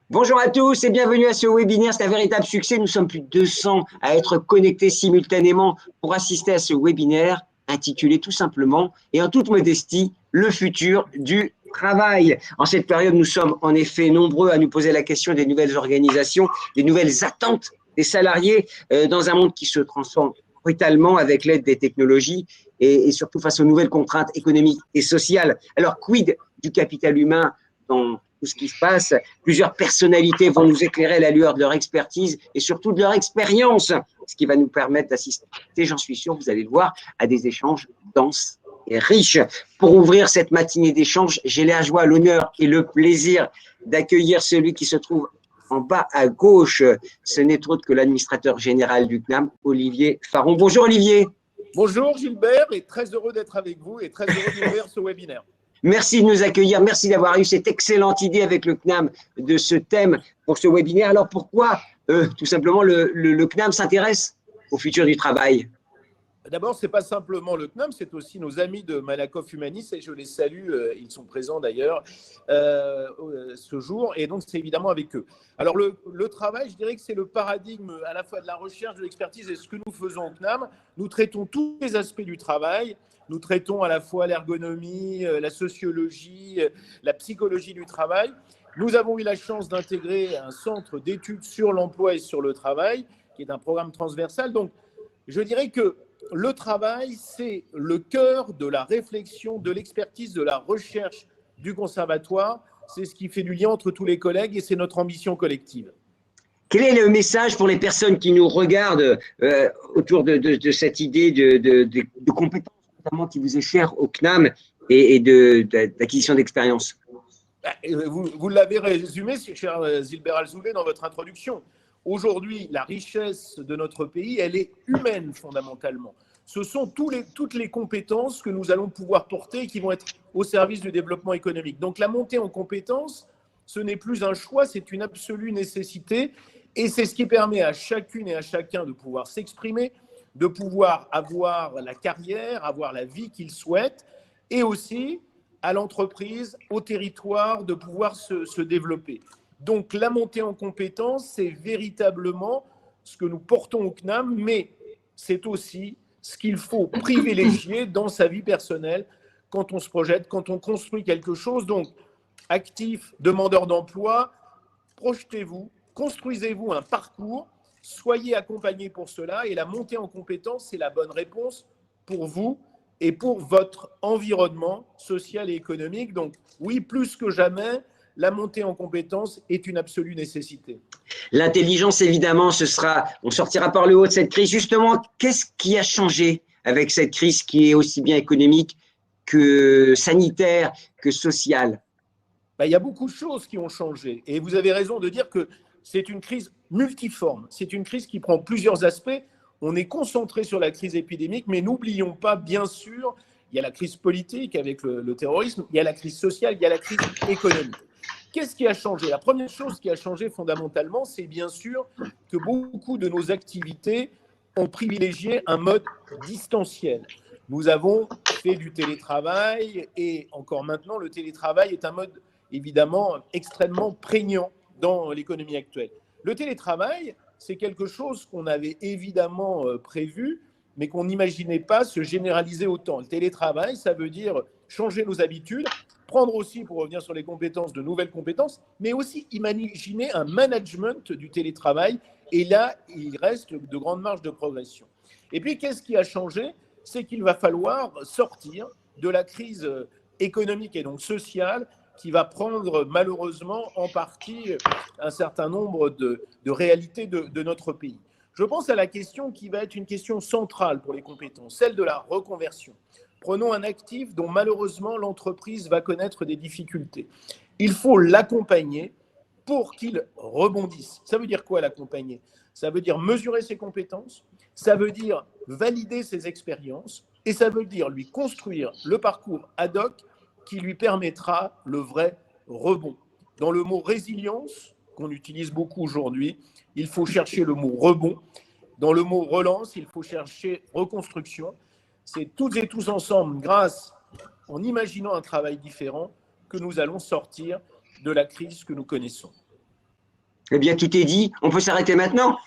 Bonjour à tous et bienvenue à ce webinaire. C'est un véritable succès. Nous sommes plus de 200 à être connectés simultanément pour assister à ce webinaire intitulé tout simplement et en toute modestie, le futur du travail. En cette période, nous sommes en effet nombreux à nous poser la question des nouvelles organisations, des nouvelles attentes des salariés dans un monde qui se transforme brutalement avec l'aide des technologies et surtout face aux nouvelles contraintes économiques et sociales. Alors, quid du capital humain dans tout ce qui se passe? Plusieurs personnalités vont nous éclairer à la lueur de leur expertise et surtout de leur expérience, ce qui va nous permettre d'assister, j'en suis sûr, vous allez le voir, à des échanges denses et riches. Pour ouvrir cette matinée d'échanges, j'ai la joie, l'honneur et le plaisir d'accueillir celui qui se trouve en bas à gauche. Ce n'est autre que l'administrateur général du CNAM, Olivier Faron. Bonjour Olivier. Bonjour Gilbert, et très heureux d'être avec vous et très heureux d'ouvrir ce webinaire. Merci de nous accueillir, merci d'avoir eu cette excellente idée avec le CNAM de ce thème pour ce webinaire. Alors pourquoi tout simplement le CNAM s'intéresse au futur du travail? D'abord, ce n'est pas simplement le CNAM, c'est aussi nos amis de Malakoff Humanis, et je les salue, ils sont présents d'ailleurs ce jour, et donc c'est évidemment avec eux. Alors le travail, je dirais que c'est le paradigme à la fois de la recherche, de l'expertise et ce que nous faisons au CNAM. Nous traitons tous les aspects du travail, nous traitons à la fois l'ergonomie, la sociologie, la psychologie du travail. Nous avons eu la chance d'intégrer un centre d'études sur l'emploi et sur le travail, qui est un programme transversal. Donc, je dirais que le travail, c'est le cœur de la réflexion, de l'expertise, de la recherche du conservatoire. C'est ce qui fait du lien entre tous les collègues et c'est notre ambition collective. Quel est le message pour les personnes qui nous regardent autour de cette idée de compétences, notamment qui vous est chère au CNAM et d'acquisition d'expérience? Vous l'avez résumé, cher Zilber Alzoulay, dans votre introduction. Aujourd'hui, la richesse de notre pays, elle est humaine fondamentalement. Ce sont toutes les compétences que nous allons pouvoir porter et qui vont être au service du développement économique. Donc la montée en compétences, ce n'est plus un choix, c'est une absolue nécessité. Et c'est ce qui permet à chacune et à chacun de pouvoir s'exprimer, de pouvoir avoir la carrière, avoir la vie qu'il souhaite, et aussi à l'entreprise, au territoire, de pouvoir se développer. Donc, la montée en compétences, c'est véritablement ce que nous portons au CNAM, mais c'est aussi ce qu'il faut privilégier dans sa vie personnelle quand on se projette, quand on construit quelque chose. Donc, actifs, demandeurs d'emploi, projetez-vous, construisez-vous un parcours, soyez accompagnés pour cela, et la montée en compétences, c'est la bonne réponse pour vous et pour votre environnement social et économique. Donc, oui, plus que jamais, la montée en compétences est une absolue nécessité. L'intelligence, évidemment, on sortira par le haut de cette crise. Justement, qu'est-ce qui a changé avec cette crise qui est aussi bien économique que sanitaire, que sociale? Il y a beaucoup de choses qui ont changé. Et vous avez raison de dire que c'est une crise multiforme. C'est une crise qui prend plusieurs aspects. On est concentré sur la crise épidémique, mais n'oublions pas, bien sûr, il y a la crise politique avec le terrorisme, il y a la crise sociale, il y a la crise économique. Qu'est-ce qui a changé? La première chose qui a changé fondamentalement, c'est bien sûr que beaucoup de nos activités ont privilégié un mode distanciel. Nous avons fait du télétravail et encore maintenant, le télétravail est un mode évidemment extrêmement prégnant dans l'économie actuelle. Le télétravail, c'est quelque chose qu'on avait évidemment prévu, mais qu'on n'imaginait pas se généraliser autant. Le télétravail, ça veut dire changer nos habitudes, prendre aussi, pour revenir sur les compétences, de nouvelles compétences, mais aussi imaginer un management du télétravail. Et là, il reste de grandes marges de progression. Et puis, qu'est-ce qui a changé? C'est qu'il va falloir sortir de la crise économique et donc sociale qui va prendre malheureusement en partie un certain nombre de réalités de notre pays. Je pense à la question qui va être une question centrale pour les compétences, celle de la reconversion. Prenons un actif dont malheureusement l'entreprise va connaître des difficultés. Il faut l'accompagner pour qu'il rebondisse. Ça veut dire quoi l'accompagner? Ça veut dire mesurer ses compétences, ça veut dire valider ses expériences et ça veut dire lui construire le parcours ad hoc qui lui permettra le vrai rebond. Dans le mot résilience, qu'on utilise beaucoup aujourd'hui, il faut chercher le mot rebond. Dans le mot relance, il faut chercher reconstruction. C'est toutes et tous ensemble, grâce, en imaginant un travail différent, que nous allons sortir de la crise que nous connaissons. Eh bien, tout est dit. On peut s'arrêter maintenant.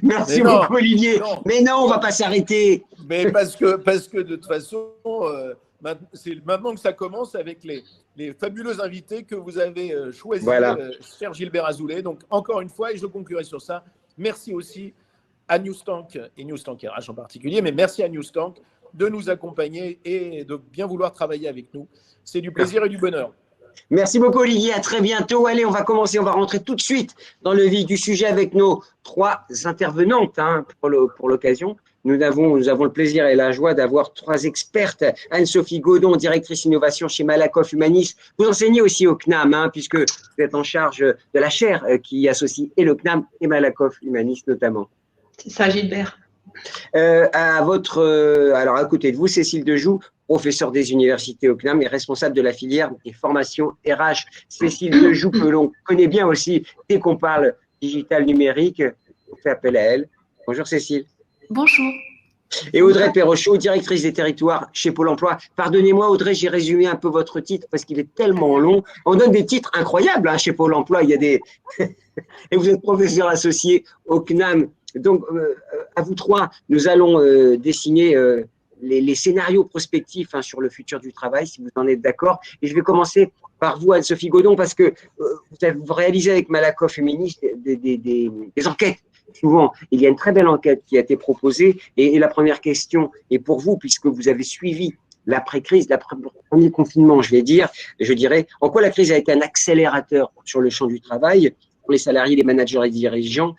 Mais Merci non, beaucoup, Olivier. non, Mais non, on ne va non. pas s'arrêter. Mais parce que de toute façon, c'est maintenant que ça commence avec les fabuleux invités que vous avez choisis, Voilà. cher Gilbert Azoulay. Donc, encore une fois, et je conclurai sur ça, merci aussi à Newstank et Newstank RH en particulier, mais merci à Newstank de nous accompagner et de bien vouloir travailler avec nous. C'est du plaisir et du bonheur. Merci beaucoup, Olivier. À très bientôt. Allez, on va commencer. On va rentrer tout de suite dans le vif du sujet avec nos 3 intervenantes pour l'occasion. Nous avons le plaisir et la joie d'avoir 3 expertes. Anne-Sophie Godon, directrice innovation chez Malakoff Humanis. Vous enseignez aussi au CNAM, puisque vous êtes en charge de la chaire qui associe et le CNAM et Malakoff Humanis notamment. C'est ça, Gilbert. Alors, à côté de vous, Cécile Dejoux, professeure des universités au CNAM et responsable de la filière des formations RH. Cécile Dejoux, que l'on connaît bien aussi dès qu'on parle digital numérique, on fait appel à elle. Bonjour Cécile. Bonjour. Et Audrey Perrochot, directrice des territoires chez Pôle emploi. Pardonnez-moi Audrey, j'ai résumé un peu votre titre parce qu'il est tellement long. On donne des titres incroyables chez Pôle emploi. Il y a des et vous êtes professeur associé au CNAM. Donc, à vous 3, nous allons dessiner les scénarios prospectifs sur le futur du travail, si vous en êtes d'accord. Et je vais commencer par vous, Anne-Sophie Godon, parce que vous réalisez avec Malakoff Humanis des enquêtes. Souvent, il y a une très belle enquête qui a été proposée. Et la première question est pour vous, puisque vous avez suivi l'après-crise, le premier confinement, je dirais, en quoi la crise a été un accélérateur sur le champ du travail pour les salariés, les managers et les dirigeants,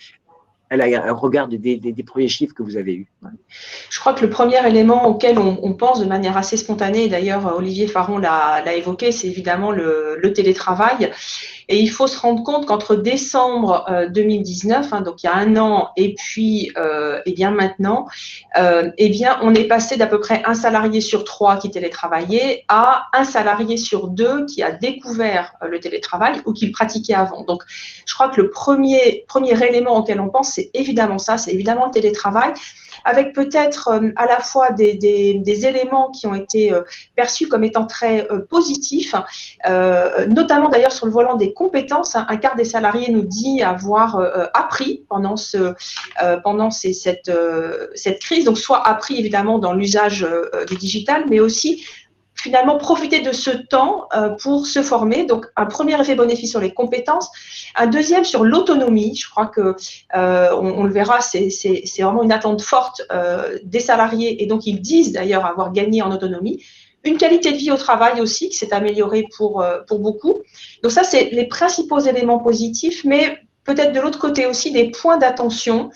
à regard des premiers chiffres que vous avez eus. Je crois que le premier élément auquel on pense de manière assez spontanée, et d'ailleurs Olivier Faron l'a évoqué, c'est évidemment le télétravail. Et il faut se rendre compte qu'entre décembre 2019, donc il y a 1 an, et puis et bien maintenant, on est passé d'à peu près 1 salarié sur 3 qui télétravaillait à 1 salarié sur 2 qui a découvert le télétravail ou qui le pratiquait avant. Donc, je crois que le premier élément auquel on pense, c'est évidemment ça, c'est évidemment le télétravail, avec peut-être à la fois des éléments qui ont été perçus comme étant très positifs, notamment d'ailleurs sur le volant des compétences. 1/4 des salariés nous dit avoir appris pendant cette crise, donc soit appris évidemment dans l'usage du digital, mais aussi finalement profiter de ce temps pour se former. Donc, un premier effet bénéfice sur les compétences. Un deuxième sur l'autonomie. Je crois que on le verra, c'est vraiment une attente forte des salariés et donc ils disent d'ailleurs avoir gagné en autonomie. Une qualité de vie au travail aussi qui s'est améliorée pour beaucoup. Donc ça, c'est les principaux éléments positifs, mais peut-être de l'autre côté aussi des points d'attention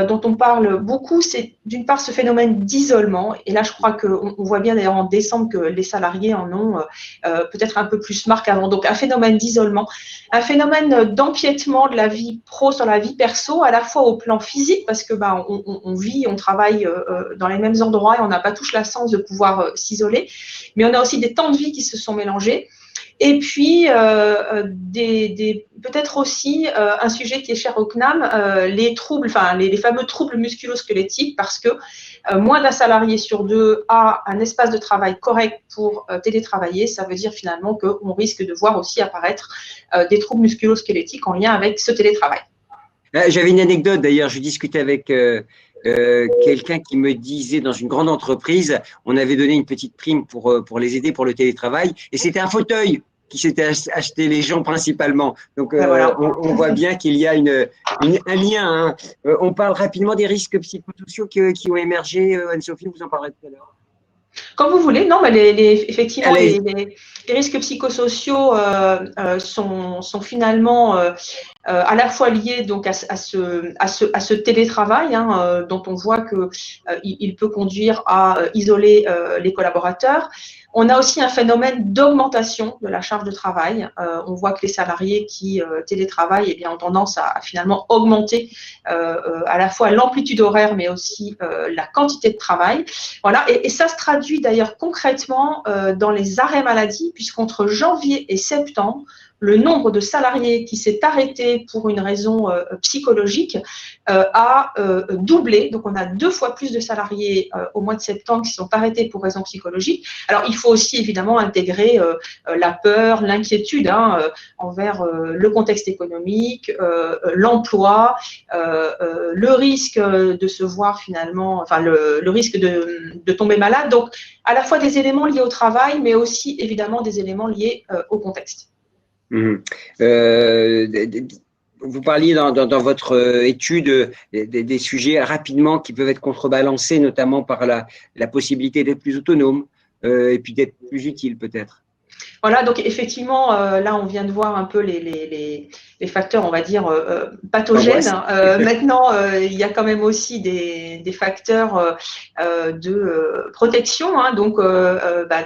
dont on parle beaucoup, c'est d'une part ce phénomène d'isolement. Et là, je crois qu'on voit bien d'ailleurs en décembre que les salariés en ont peut-être un peu plus marque qu'avant. Donc, un phénomène d'isolement, un phénomène d'empiètement de la vie pro sur la vie perso, à la fois au plan physique, parce que on vit, on travaille dans les mêmes endroits et on n'a pas tous la chance de pouvoir s'isoler. Mais on a aussi des temps de vie qui se sont mélangés. Et puis, peut-être aussi un sujet qui est cher au CNAM, les fameux troubles musculo-squelettiques, parce que moins d'un salarié sur 2 a un espace de travail correct pour télétravailler. Ça veut dire finalement qu'on risque de voir aussi apparaître des troubles musculo-squelettiques en lien avec ce télétravail. J'avais une anecdote d'ailleurs, je discutais avec quelqu'un qui me disait dans une grande entreprise, on avait donné une petite prime pour les aider pour le télétravail et c'était un fauteuil qui s'était acheté les gens principalement. Donc voilà. on voit bien qu'il y a un lien. On parle rapidement des risques psychosociaux qui ont émergé. Anne-Sophie, vous en parlerez tout à l'heure. Comme vous voulez, non, mais effectivement, les risques psychosociaux sont finalement à la fois liés donc à ce télétravail dont on voit que il peut conduire à isoler les collaborateurs. On a aussi un phénomène d'augmentation de la charge de travail. On voit que les salariés qui télétravaillent ont tendance à finalement augmenter à la fois l'amplitude horaire, mais aussi la quantité de travail. Voilà, et ça se traduit d'ailleurs concrètement dans les arrêts maladie, puisqu'entre janvier et septembre, le nombre de salariés qui s'est arrêté pour une raison psychologique a doublé. Donc, on a 2 fois plus de salariés au mois de septembre qui sont arrêtés pour raison psychologique. Alors, il faut aussi évidemment intégrer la peur, l'inquiétude envers le contexte économique, l'emploi, le risque de se voir finalement, enfin le risque de tomber malade. Donc, à la fois des éléments liés au travail, mais aussi évidemment des éléments liés au contexte. Vous parliez dans votre étude des sujets rapidement qui peuvent être contrebalancés, notamment par la possibilité d'être plus autonome et puis d'être plus utile peut-être. Voilà, donc effectivement, là, on vient de voir un peu les facteurs, on va dire, pathogènes. Maintenant, il y a quand même aussi des facteurs de protection. Donc,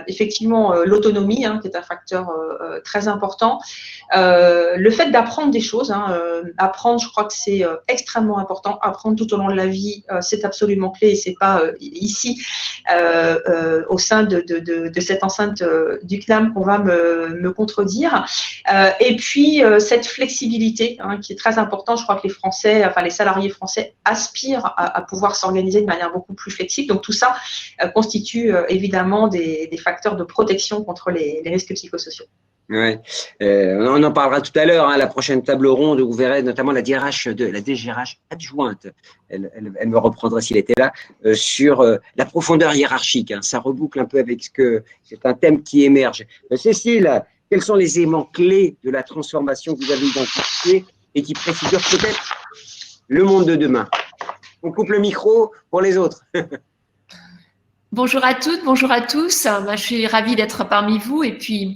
effectivement, l'autonomie, qui est un facteur très important. Le fait d'apprendre des choses, apprendre, je crois que c'est extrêmement important. Apprendre tout au long de la vie, c'est absolument clé et c'est pas ici, au sein de cette enceinte du CNAM qu'on va me contredire. Et puis, cette flexibilité qui est très importante. Je crois que les salariés français aspirent à pouvoir s'organiser de manière beaucoup plus flexible. Donc, tout ça constitue évidemment des facteurs de protection contre les risques psychosociaux. Ouais. On en parlera tout à l'heure, la prochaine table ronde, vous verrez notamment la DRH la DGRH adjointe, elle me reprendra s'il était là, sur la profondeur hiérarchique. Ça reboucle un peu avec c'est un thème qui émerge. Cécile, quels sont les éléments clés de la transformation que vous avez identifiés et qui préfigurent peut-être le monde de demain? On coupe le micro pour les autres. Bonjour à toutes, bonjour à tous. Je suis ravie d'être parmi vous et puis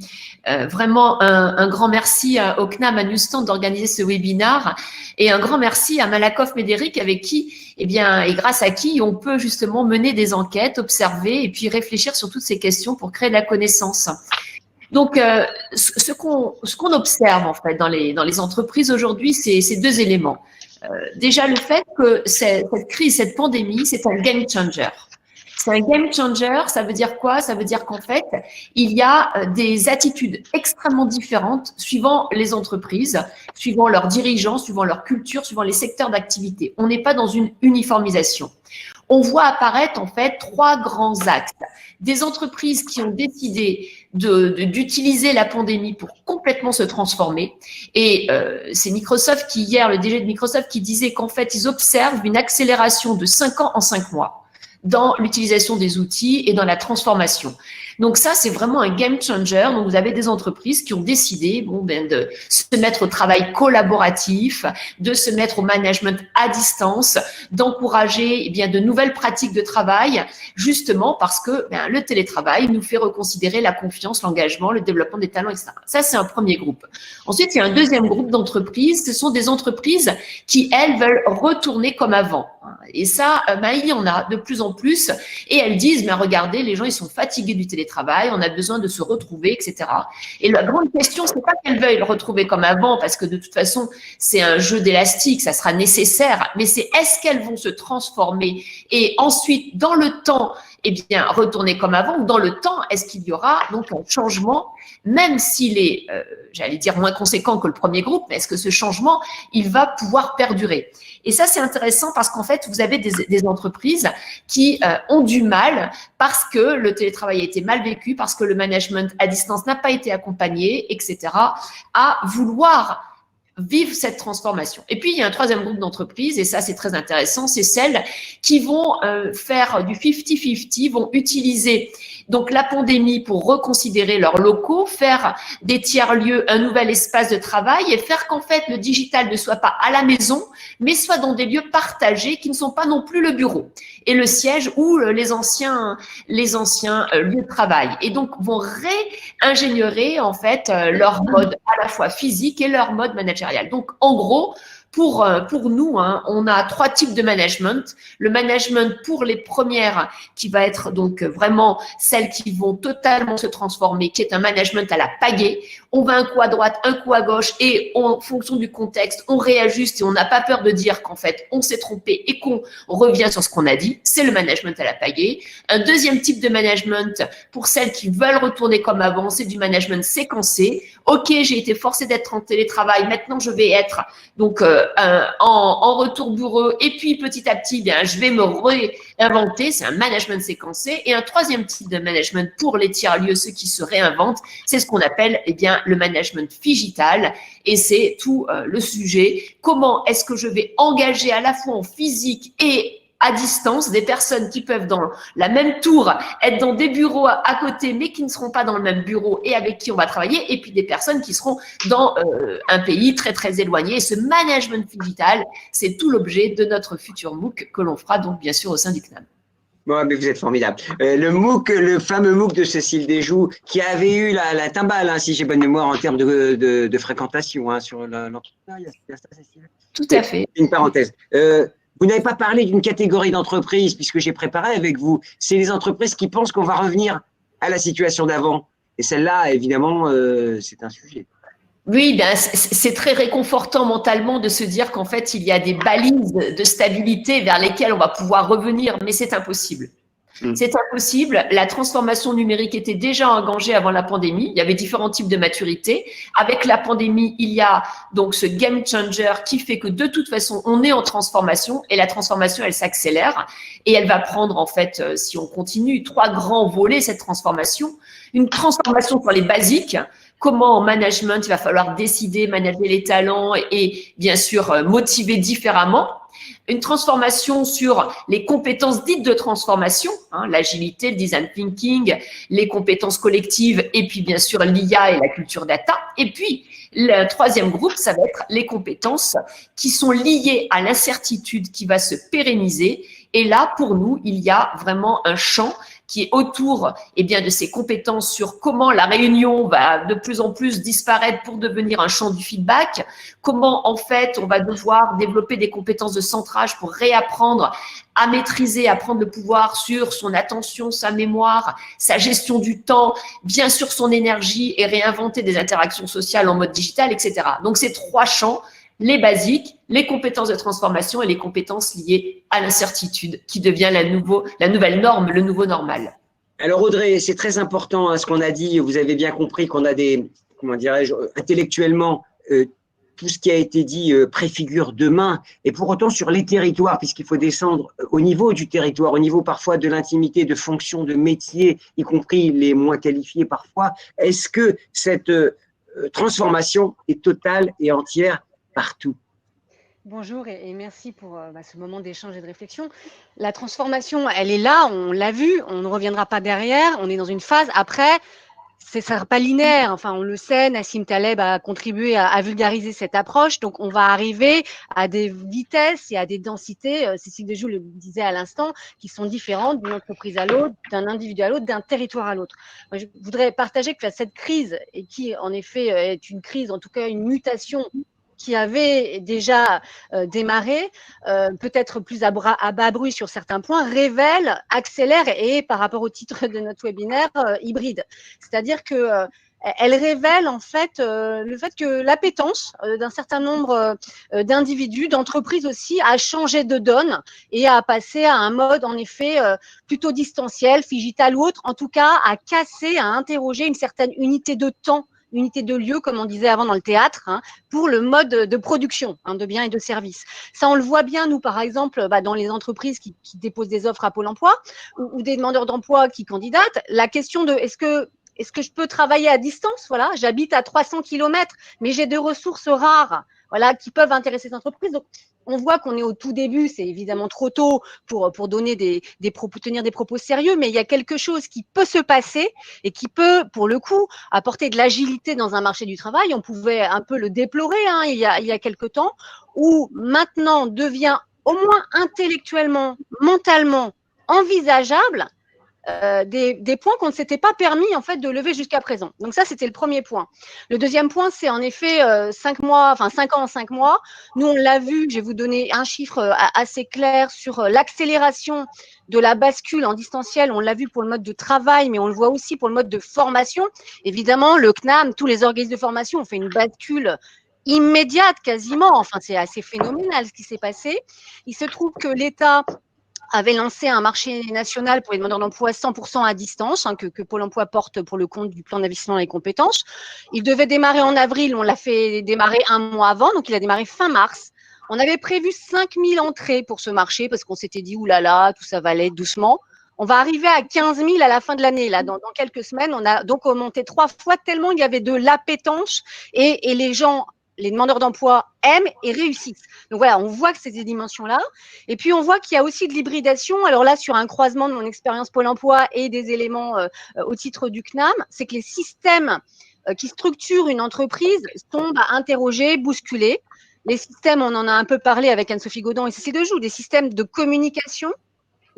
vraiment un grand merci au CNAM à Newsstand d'organiser ce webinaire et un grand merci à Malakoff Médéric avec qui, et grâce à qui on peut justement mener des enquêtes, observer et puis réfléchir sur toutes ces questions pour créer de la connaissance. Donc, ce qu'on observe en fait dans les entreprises aujourd'hui, c'est deux éléments. Déjà le fait que cette crise, cette pandémie, c'est un game changer. C'est un game changer, ça veut dire quoi? Ça veut dire qu'en fait, il y a des attitudes extrêmement différentes suivant les entreprises, suivant leurs dirigeants, suivant leur culture, suivant les secteurs d'activité. On n'est pas dans une uniformisation. On voit apparaître en fait trois grands axes. Des entreprises qui ont décidé d'utiliser la pandémie pour complètement se transformer. Et c'est Microsoft qui, hier, le DG de Microsoft qui disait qu'en fait, ils observent une accélération de 5 ans en 5 mois. Dans l'utilisation des outils et dans la transformation. Donc ça, c'est vraiment un game changer. Donc vous avez des entreprises qui ont décidé de se mettre au travail collaboratif, de se mettre au management à distance, d'encourager de nouvelles pratiques de travail, justement parce que le télétravail nous fait reconsidérer la confiance, l'engagement, le développement des talents, etc. Ça, c'est un premier groupe. Ensuite, il y a un deuxième groupe d'entreprises. Ce sont des entreprises qui, elles, veulent retourner comme avant. Et ça, il y en a de plus en plus. Et elles disent, mais regardez, les gens, ils sont fatigués du télétravail, on a besoin de se retrouver, etc. Et la grande question, c'est pas qu'elles veuillent le retrouver comme avant, parce que de toute façon, c'est un jeu d'élastique, ça sera nécessaire, mais c'est est-ce qu'elles vont se transformer et ensuite, dans le temps, retourner comme avant, ou dans le temps, est-ce qu'il y aura donc un changement, même s'il est, j'allais dire, moins conséquent que le premier groupe, mais est-ce que ce changement, il va pouvoir perdurer? Et ça, c'est intéressant parce qu'en fait, vous avez des entreprises qui ont du mal parce que le télétravail a été mal vécu, parce que le management à distance n'a pas été accompagné, etc., à vouloir vivre cette transformation. Et puis, il y a un troisième groupe d'entreprises, et ça, c'est très intéressant, c'est celles qui vont faire du 50-50, vont utiliser donc la pandémie pour reconsidérer leurs locaux, faire des tiers-lieux un nouvel espace de travail et faire qu'en fait, le digital ne soit pas à la maison, mais soit dans des lieux partagés qui ne sont pas non plus le bureau et le siège ou les anciens lieux de travail. Et donc, vont réingénierer en fait leur mode à la fois physique et leur mode managérial. Donc, en gros, pour nous, on a trois types de management. Le management pour les premières, qui va être donc vraiment celles qui vont totalement se transformer, qui est un management à la pagaie. On va un coup à droite, un coup à gauche, et en fonction du contexte, on réajuste et on n'a pas peur de dire qu'en fait, on s'est trompé et qu'on revient sur ce qu'on a dit. C'est le management à la pagaie. Un deuxième type de management pour celles qui veulent retourner comme avant, c'est du management séquencé. Ok, j'ai été forcée d'être en télétravail, maintenant je vais être donc en retour bourreux. Et puis, petit à petit, bien, je vais me réinventer. C'est un management séquencé. Et un troisième type de management pour les tiers-lieux, ceux qui se réinventent, c'est ce qu'on appelle le management phygital. Et c'est tout le sujet. Comment est-ce que je vais engager à la fois en physique et à distance des personnes qui peuvent dans la même tour être dans des bureaux à côté mais qui ne seront pas dans le même bureau et avec qui on va travailler, et puis des personnes qui seront dans un pays très très éloigné. Et ce management digital, c'est tout l'objet de notre futur MOOC que l'on fera donc bien sûr au sein du CNAM. Bon, mais vous êtes formidable. Le MOOC, le fameux MOOC de Cécile Desjous, qui avait eu la timbale, hein, si j'ai bonne mémoire, en termes de fréquentation, hein, sur l'entrepreneuriat. Tout à fait. Une parenthèse. Vous n'avez pas parlé d'une catégorie d'entreprises, puisque j'ai préparé avec vous. C'est les entreprises qui pensent qu'on va revenir à la situation d'avant. Et celle-là, évidemment, c'est un sujet. Oui, ben, c'est très réconfortant mentalement de se dire qu'en fait, il y a des balises de stabilité vers lesquelles on va pouvoir revenir, mais c'est impossible. C'est impossible. La transformation numérique était déjà engagée avant la pandémie. Il y avait différents types de maturité. Avec la pandémie, il y a donc ce game changer qui fait que de toute façon, on est en transformation, et la transformation, elle s'accélère, et elle va prendre, en fait, si on continue, 3 grands volets, cette transformation. Une transformation sur les basiques. Comment en management, il va falloir décider, manager les talents et bien sûr motiver différemment. Une transformation sur les compétences dites de transformation, hein, l'agilité, le design thinking, les compétences collectives, et puis bien sûr l'IA et la culture data. Et puis, le troisième groupe, ça va être les compétences qui sont liées à l'incertitude qui va se pérenniser. Et là, pour nous, il y a vraiment un champ qui est autour de ces compétences sur comment la réunion va de plus en plus disparaître pour devenir un champ du feedback, comment en fait on va devoir développer des compétences de centrage pour réapprendre à maîtriser, à prendre le pouvoir sur son attention, sa mémoire, sa gestion du temps, bien sûr son énergie, et réinventer des interactions sociales en mode digital, etc. Donc ces 3 champs, les basiques, les compétences de transformation et les compétences liées à l'incertitude, qui devient la nouvelle norme, le nouveau normal. Alors Audrey, c'est très important, hein, ce qu'on a dit. Vous avez bien compris qu'on a des, comment dirais-je, intellectuellement, tout ce qui a été dit préfigure demain. Et pour autant, sur les territoires, puisqu'il faut descendre au niveau du territoire, au niveau parfois de l'intimité, de fonctions, de métiers, y compris les moins qualifiés parfois, est-ce que cette transformation est totale et entière partout? Bonjour et merci pour ce moment d'échange et de réflexion. La transformation, elle est là, on l'a vu, on ne reviendra pas derrière, on est dans une phase. Après, ça ne sera pas linéaire, enfin on le sait, Nassim Taleb a contribué à vulgariser cette approche, donc on va arriver à des vitesses et à des densités, Cécile Desjous le disait à l'instant, qui sont différentes d'une entreprise à l'autre, d'un individu à l'autre, d'un territoire à l'autre. Moi, je voudrais partager que cette crise, et qui en effet est une crise, en tout cas une mutation qui avait déjà démarré, peut-être plus à bas bruit sur certains points, révèle, accélère, et par rapport au titre de notre webinaire, hybride. C'est-à-dire que elle révèle en fait le fait que l'appétence d'un certain nombre d'individus, d'entreprises aussi, a changé de donne et a passé à un mode en effet plutôt distanciel, digital ou autre, en tout cas à casser, à interroger une certaine unité de temps, unité de lieu, comme on disait avant dans le théâtre, hein, pour le mode de production de biens et de services. Ça, on le voit bien, nous, par exemple, dans les entreprises qui déposent des offres à Pôle emploi ou des demandeurs d'emploi qui candidatent. La question de est-ce que je peux travailler à distance? Voilà, j'habite à 300 km, mais j'ai des ressources rares, voilà, qui peuvent intéresser ces entreprises. Donc, on voit qu'on est au tout début, c'est évidemment trop tôt pour donner tenir des propos sérieux, mais il y a quelque chose qui peut se passer et qui peut, pour le coup, apporter de l'agilité dans un marché du travail. On pouvait un peu le déplorer il y a quelque temps, où maintenant devient au moins intellectuellement, mentalement envisageable des points qu'on ne s'était pas permis en fait de lever jusqu'à présent. Donc ça, c'était le premier point. Le deuxième point, c'est en effet 5 ans en 5 mois. Nous, on l'a vu, je vais vous donner un chiffre assez clair sur l'accélération de la bascule en distanciel. On l'a vu pour le mode de travail, mais on le voit aussi pour le mode de formation. Évidemment, le CNAM, tous les organismes de formation ont fait une bascule immédiate quasiment. Enfin, c'est assez phénoménal ce qui s'est passé. Il se trouve que l'État avait lancé un marché national pour les demandeurs d'emploi 100% à distance, que Pôle emploi porte pour le compte du plan d'investissement dans les compétences. Il devait démarrer en avril, on l'a fait démarrer un mois avant, donc il a démarré fin mars. On avait prévu 5000 entrées pour ce marché parce qu'on s'était dit, oulala, tout ça va aller doucement. On va arriver à 15 000 à la fin de l'année. Là, dans quelques semaines, on a donc augmenté 3 fois tellement il y avait de l'appétence et les gens, les demandeurs d'emploi aiment et réussissent. Donc voilà, on voit que c'est des dimensions-là. Et puis, on voit qu'il y a aussi de l'hybridation. Alors là, sur un croisement de mon expérience Pôle emploi et des éléments au titre du CNAM, c'est que les systèmes qui structurent une entreprise sont interrogés, bousculés. Les systèmes, on en a un peu parlé avec Anne-Sophie Godon et Cécile Dejoux, des systèmes de communication,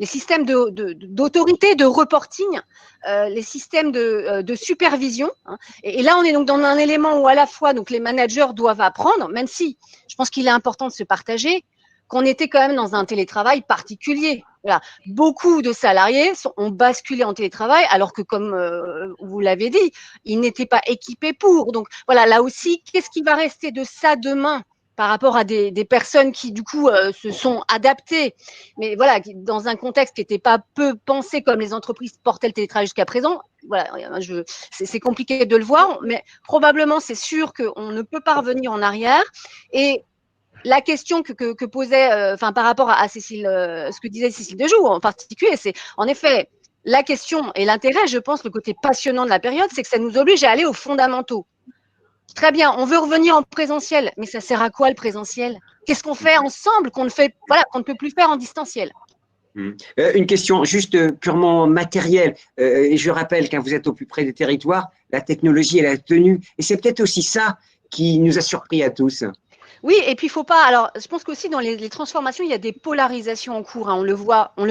les systèmes d'autorité, de reporting, les systèmes de supervision. Hein. Et là, on est donc dans un élément où à la fois donc les managers doivent apprendre, même si je pense qu'il est important de se partager, qu'on était quand même dans un télétravail particulier. Voilà. Beaucoup de salariés ont basculé en télétravail, alors que, comme vous l'avez dit, ils n'étaient pas équipés pour. Donc voilà, là aussi, qu'est-ce qui va rester de ça demain par rapport à des personnes qui, du coup, se sont adaptées, mais voilà, dans un contexte qui n'était pas peu pensé comme les entreprises portaient le télétravail jusqu'à présent. Voilà, c'est compliqué de le voir, mais probablement, c'est sûr qu'on ne peut pas revenir en arrière. Et la question que posait, par rapport à Cécile, ce que disait Cécile Dejoux en particulier, c'est en effet la question et l'intérêt, je pense, le côté passionnant de la période, c'est que ça nous oblige à aller aux fondamentaux. Très bien, on veut revenir en présentiel, mais ça sert à quoi le présentiel? Qu'est-ce qu'on fait ensemble qu'on ne peut plus faire en distanciel? Une question juste purement matérielle. Et je rappelle, quand vous êtes au plus près des territoires, la technologie, elle a tenu. Et c'est peut-être aussi ça qui nous a surpris à tous. Oui, et puis il faut pas. Alors, je pense qu'aussi dans les transformations, il y a des polarisations en cours. Hein. On le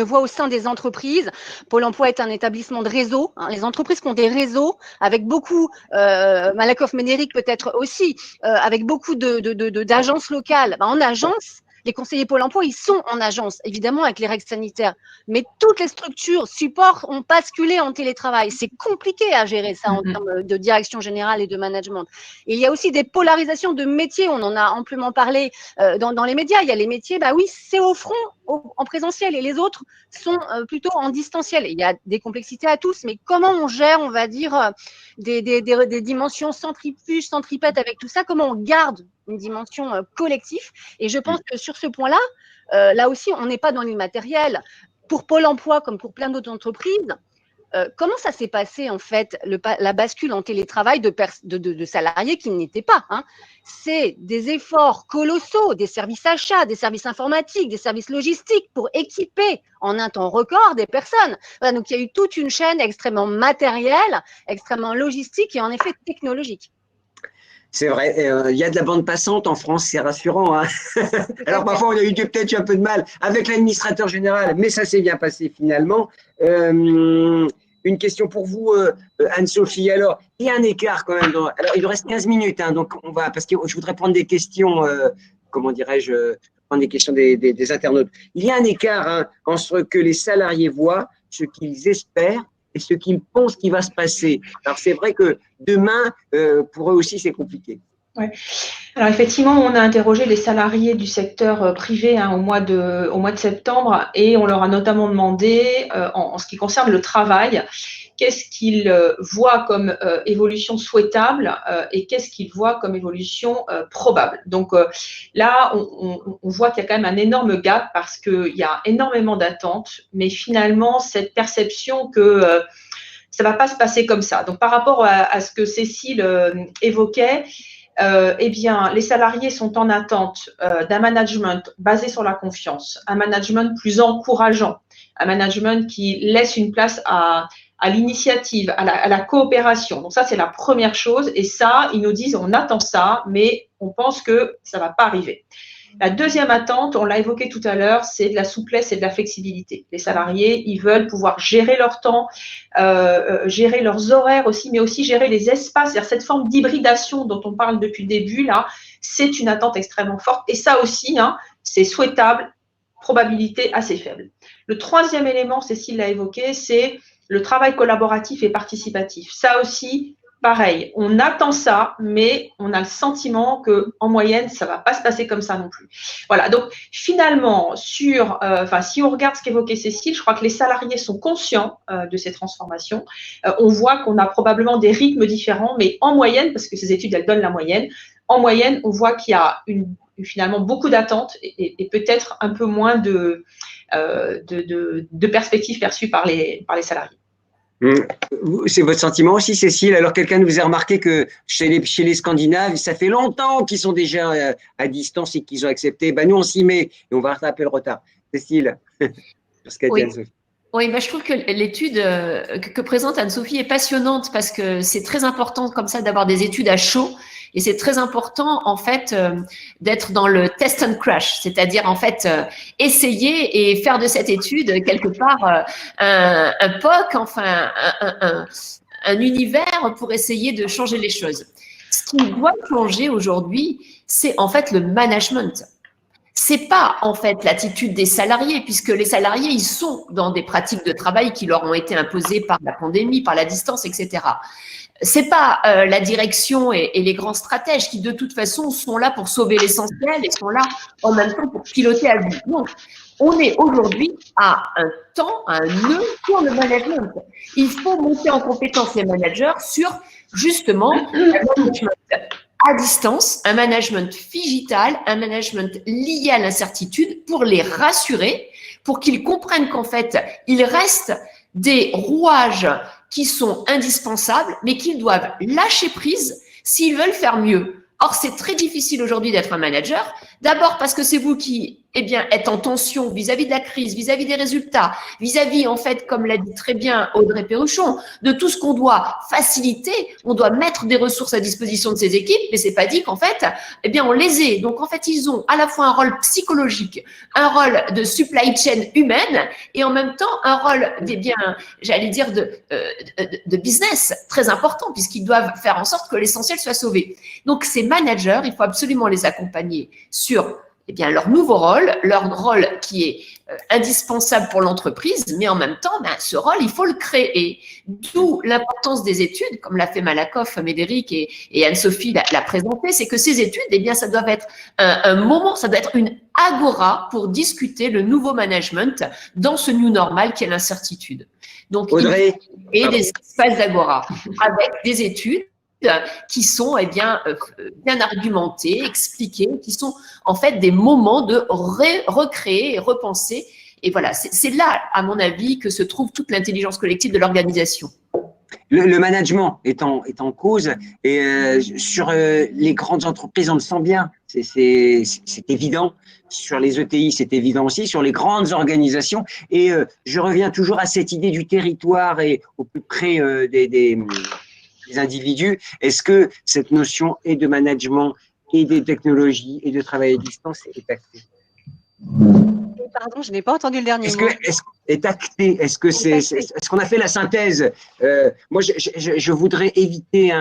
voit au sein des entreprises. Pôle emploi est un établissement de réseau. Hein. Les entreprises qui ont des réseaux avec beaucoup, Malakoff Ménéric peut-être aussi, avec beaucoup d'agences locales. En agence, les conseillers Pôle emploi, ils sont en agence, évidemment avec les règles sanitaires. Mais toutes les structures support ont basculé en télétravail. C'est compliqué à gérer ça en termes de direction générale et de management. Et il y a aussi des polarisations de métiers. On en a amplement parlé dans les médias. Il y a les métiers, oui, c'est au front, en présentiel, et les autres sont plutôt en distanciel. Il y a des complexités à tous, mais comment on gère, on va dire, des dimensions centrifuges, centripètes avec tout ça? Comment on garde une dimension collective? Et je pense que sur ce point-là, là aussi, on n'est pas dans l'immatériel. Pour Pôle emploi, comme pour plein d'autres entreprises, comment ça s'est passé, en fait, la bascule en télétravail de salariés qui n'étaient pas, hein? C'est des efforts colossaux, des services achats, des services informatiques, des services logistiques pour équiper en un temps record des personnes. Voilà, donc, il y a eu toute une chaîne extrêmement matérielle, extrêmement logistique et en effet technologique. C'est vrai, il y a de la bande passante en France, c'est rassurant. Hein. Alors parfois, on a eu peut-être un peu de mal avec l'administrateur général, mais ça s'est bien passé finalement. Une question pour vous, Anne-Sophie. Alors, il y a un écart quand même. Alors, il nous reste 15 minutes, hein, donc parce que je voudrais prendre des questions, comment dirais-je, prendre des questions des internautes. Il y a un écart entre ce que les salariés voient, ce qu'ils espèrent, et ce qu'ils pensent qui va se passer. Alors, c'est vrai que demain, pour eux aussi, c'est compliqué. Ouais. Alors effectivement, on a interrogé les salariés du secteur privé au mois de septembre et on leur a notamment demandé, en ce qui concerne le travail, qu'est-ce qu'ils voient comme évolution souhaitable et qu'est-ce qu'ils voient comme évolution probable. Donc là, on voit qu'il y a quand même un énorme gap parce qu'il y a énormément d'attentes, mais finalement, cette perception que ça ne va pas se passer comme ça. Donc par rapport à ce que Cécile évoquait, eh bien, les salariés sont en attente d'un management basé sur la confiance, un management plus encourageant, un management qui laisse une place à l'initiative, à la coopération. Donc ça, c'est la première chose. Et ça, ils nous disent, on attend ça, mais on pense que ça ne va pas arriver. La deuxième attente, on l'a évoqué tout à l'heure, c'est de la souplesse et de la flexibilité. Les salariés, ils veulent pouvoir gérer leur temps, gérer leurs horaires aussi, mais aussi gérer les espaces. C'est-à-dire cette forme d'hybridation dont on parle depuis le début, là, c'est une attente extrêmement forte. Et ça aussi, c'est souhaitable, probabilité assez faible. Le troisième élément, Cécile l'a évoqué, c'est le travail collaboratif et participatif. Ça aussi, pareil, on attend ça, mais on a le sentiment qu'en moyenne, ça ne va pas se passer comme ça non plus. Voilà, donc finalement, si on regarde ce qu'évoquait Cécile, je crois que les salariés sont conscients de ces transformations. On voit qu'on a probablement des rythmes différents, mais en moyenne, parce que ces études, elles donnent la moyenne, en moyenne, on voit qu'il y a une finalement beaucoup d'attentes et peut-être un peu moins de perspectives perçues par les salariés. C'est votre sentiment aussi, Cécile? Alors, quelqu'un nous a remarqué que chez les Scandinaves, ça fait longtemps qu'ils sont déjà à distance et qu'ils ont accepté. Ben, nous, on s'y met et on va rattraper le retard. Cécile, sur ce qu'a dit Anne-Sophie. Oui, je trouve que l'étude que présente Anne-Sophie est passionnante parce que c'est très important comme ça d'avoir des études à chaud et c'est très important en fait d'être dans le test and crash, c'est-à-dire en fait essayer et faire de cette étude quelque part un POC, enfin un univers pour essayer de changer les choses. Ce qui doit changer aujourd'hui, c'est en fait le management. C'est pas en fait l'attitude des salariés, puisque les salariés, ils sont dans des pratiques de travail qui leur ont été imposées par la pandémie, par la distance, etc. C'est pas la direction et les grands stratèges qui de toute façon sont là pour sauver l'essentiel et sont là en même temps pour piloter à vue. Donc, on est aujourd'hui à un temps, à un nœud pour le management. Il faut monter en compétence les managers sur justement le management à distance, un management digital, un management lié à l'incertitude pour les rassurer, pour qu'ils comprennent qu'en fait, il reste des rouages qui sont indispensables, mais qu'ils doivent lâcher prise s'ils veulent faire mieux. Or, c'est très difficile aujourd'hui d'être un manager. D'abord parce que c'est vous qui, êtes en tension vis-à-vis de la crise, vis-à-vis des résultats, vis-à-vis, en fait, comme l'a dit très bien Audrey Perruchon, de tout ce qu'on doit faciliter. On doit mettre des ressources à disposition de ces équipes, mais c'est pas dit qu'en fait, on les ait. Donc, en fait, ils ont à la fois un rôle psychologique, un rôle de supply chain humaine et en même temps un rôle, j'allais dire, de business très important puisqu'ils doivent faire en sorte que l'essentiel soit sauvé. Donc, ces managers, il faut absolument les accompagner sur leur nouveau rôle, leur rôle qui est indispensable pour l'entreprise, mais en même temps, ce rôle, il faut le créer. D'où l'importance des études, comme l'a fait Malakoff, Médéric et Anne-Sophie l'a présenté, c'est que ces études, ça doit être un moment, ça doit être une agora pour discuter le nouveau management dans ce new normal qui est l'incertitude. Donc, Audrey, il faut des espaces d'agora avec des études qui sont bien argumentés, expliqués, qui sont en fait des moments de recréer et repenser. Et voilà, c'est là, à mon avis, que se trouve toute l'intelligence collective de l'organisation. Le management est en cause et sur les grandes entreprises, on le sent bien, c'est évident. Sur les ETI, c'est évident aussi, sur les grandes organisations. Et je reviens toujours à cette idée du territoire et au plus près des individus. Est-ce que cette notion et de management et des technologies et de travail à distance est actée? Pardon, je n'ai pas entendu le dernier mot. Est acté? Est-ce qu'on a fait la synthèse? Moi, je voudrais éviter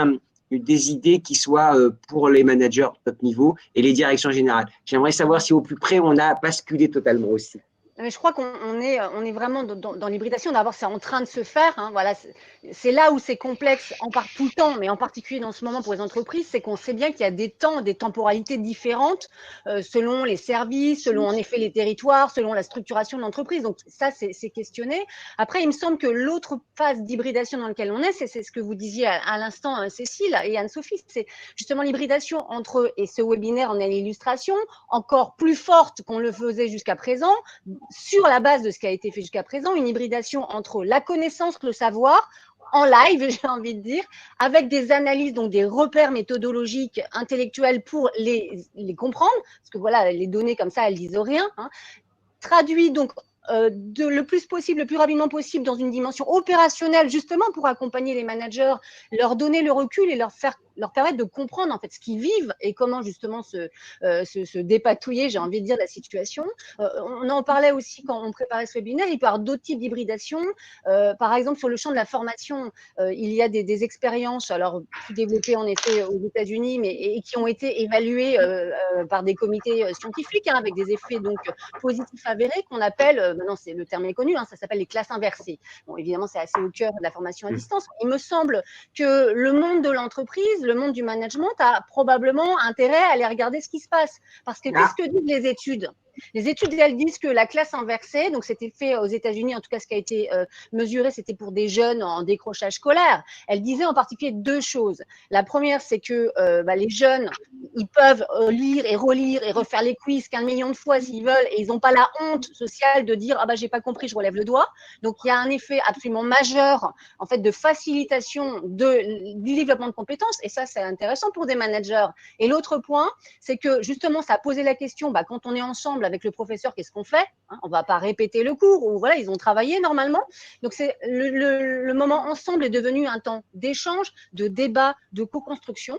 des idées qui soient pour les managers top niveau et les directions générales. J'aimerais savoir si au plus près, on a basculé totalement aussi. Mais je crois qu'on est vraiment dans l'hybridation. D'abord, c'est en train de se faire. Voilà, c'est là où c'est complexe, tout le temps, mais en particulier dans ce moment pour les entreprises, c'est qu'on sait bien qu'il y a des temps, des temporalités différentes selon les services, selon en effet les territoires, selon la structuration de l'entreprise. Donc ça, c'est questionné. Après, il me semble que l'autre phase d'hybridation dans laquelle on est, c'est ce que vous disiez à l'instant, Cécile et Anne-Sophie, c'est justement l'hybridation entre, et ce webinaire en est l'illustration, encore plus forte qu'on le faisait jusqu'à présent, sur la base de ce qui a été fait jusqu'à présent, une hybridation entre la connaissance, le savoir, en live, j'ai envie de dire, avec des analyses, donc des repères méthodologiques, intellectuels pour les comprendre, parce que voilà, les données comme ça, elles disent rien, traduit donc le plus possible, le plus rapidement possible dans une dimension opérationnelle, justement pour accompagner les managers, leur donner le recul et leur permettre de comprendre en fait ce qu'ils vivent et comment justement se dépatouiller, j'ai envie de dire, de la situation. On en parlait aussi quand on préparait ce webinaire, il peut y avoir d'autres types d'hybridation. Par exemple, sur le champ de la formation, il y a des expériences, alors plus développées en effet aux États-Unis, et qui ont été évaluées par des comités scientifiques, avec des effets donc positifs avérés qu'on appelle, maintenant le terme est connu, ça s'appelle les classes inversées. Bon, évidemment, c'est assez au cœur de la formation à distance. Il me semble que le monde de l'entreprise, le monde du management a probablement intérêt à aller regarder ce qui se passe. Parce que qu'est-ce que disent les études? Les études, elles disent que la classe inversée, donc c'était fait aux États-Unis, en tout cas ce qui a été mesuré, c'était pour des jeunes en décrochage scolaire. Elle disait en particulier 2 choses. La première, c'est que les jeunes, ils peuvent lire et relire et refaire les quiz 15 millions de fois s'ils veulent, et ils n'ont pas la honte sociale de dire j'ai pas compris, je relève le doigt. Donc il y a un effet absolument majeur en fait de facilitation du développement de compétences, et ça c'est intéressant pour des managers. Et l'autre point, c'est que justement ça a posé la question, quand on est ensemble avec le professeur, qu'est-ce qu'on fait, on va pas répéter le cours, ou voilà, ils ont travaillé normalement. Donc c'est le moment ensemble est devenu un temps d'échange, de débat, de co-construction.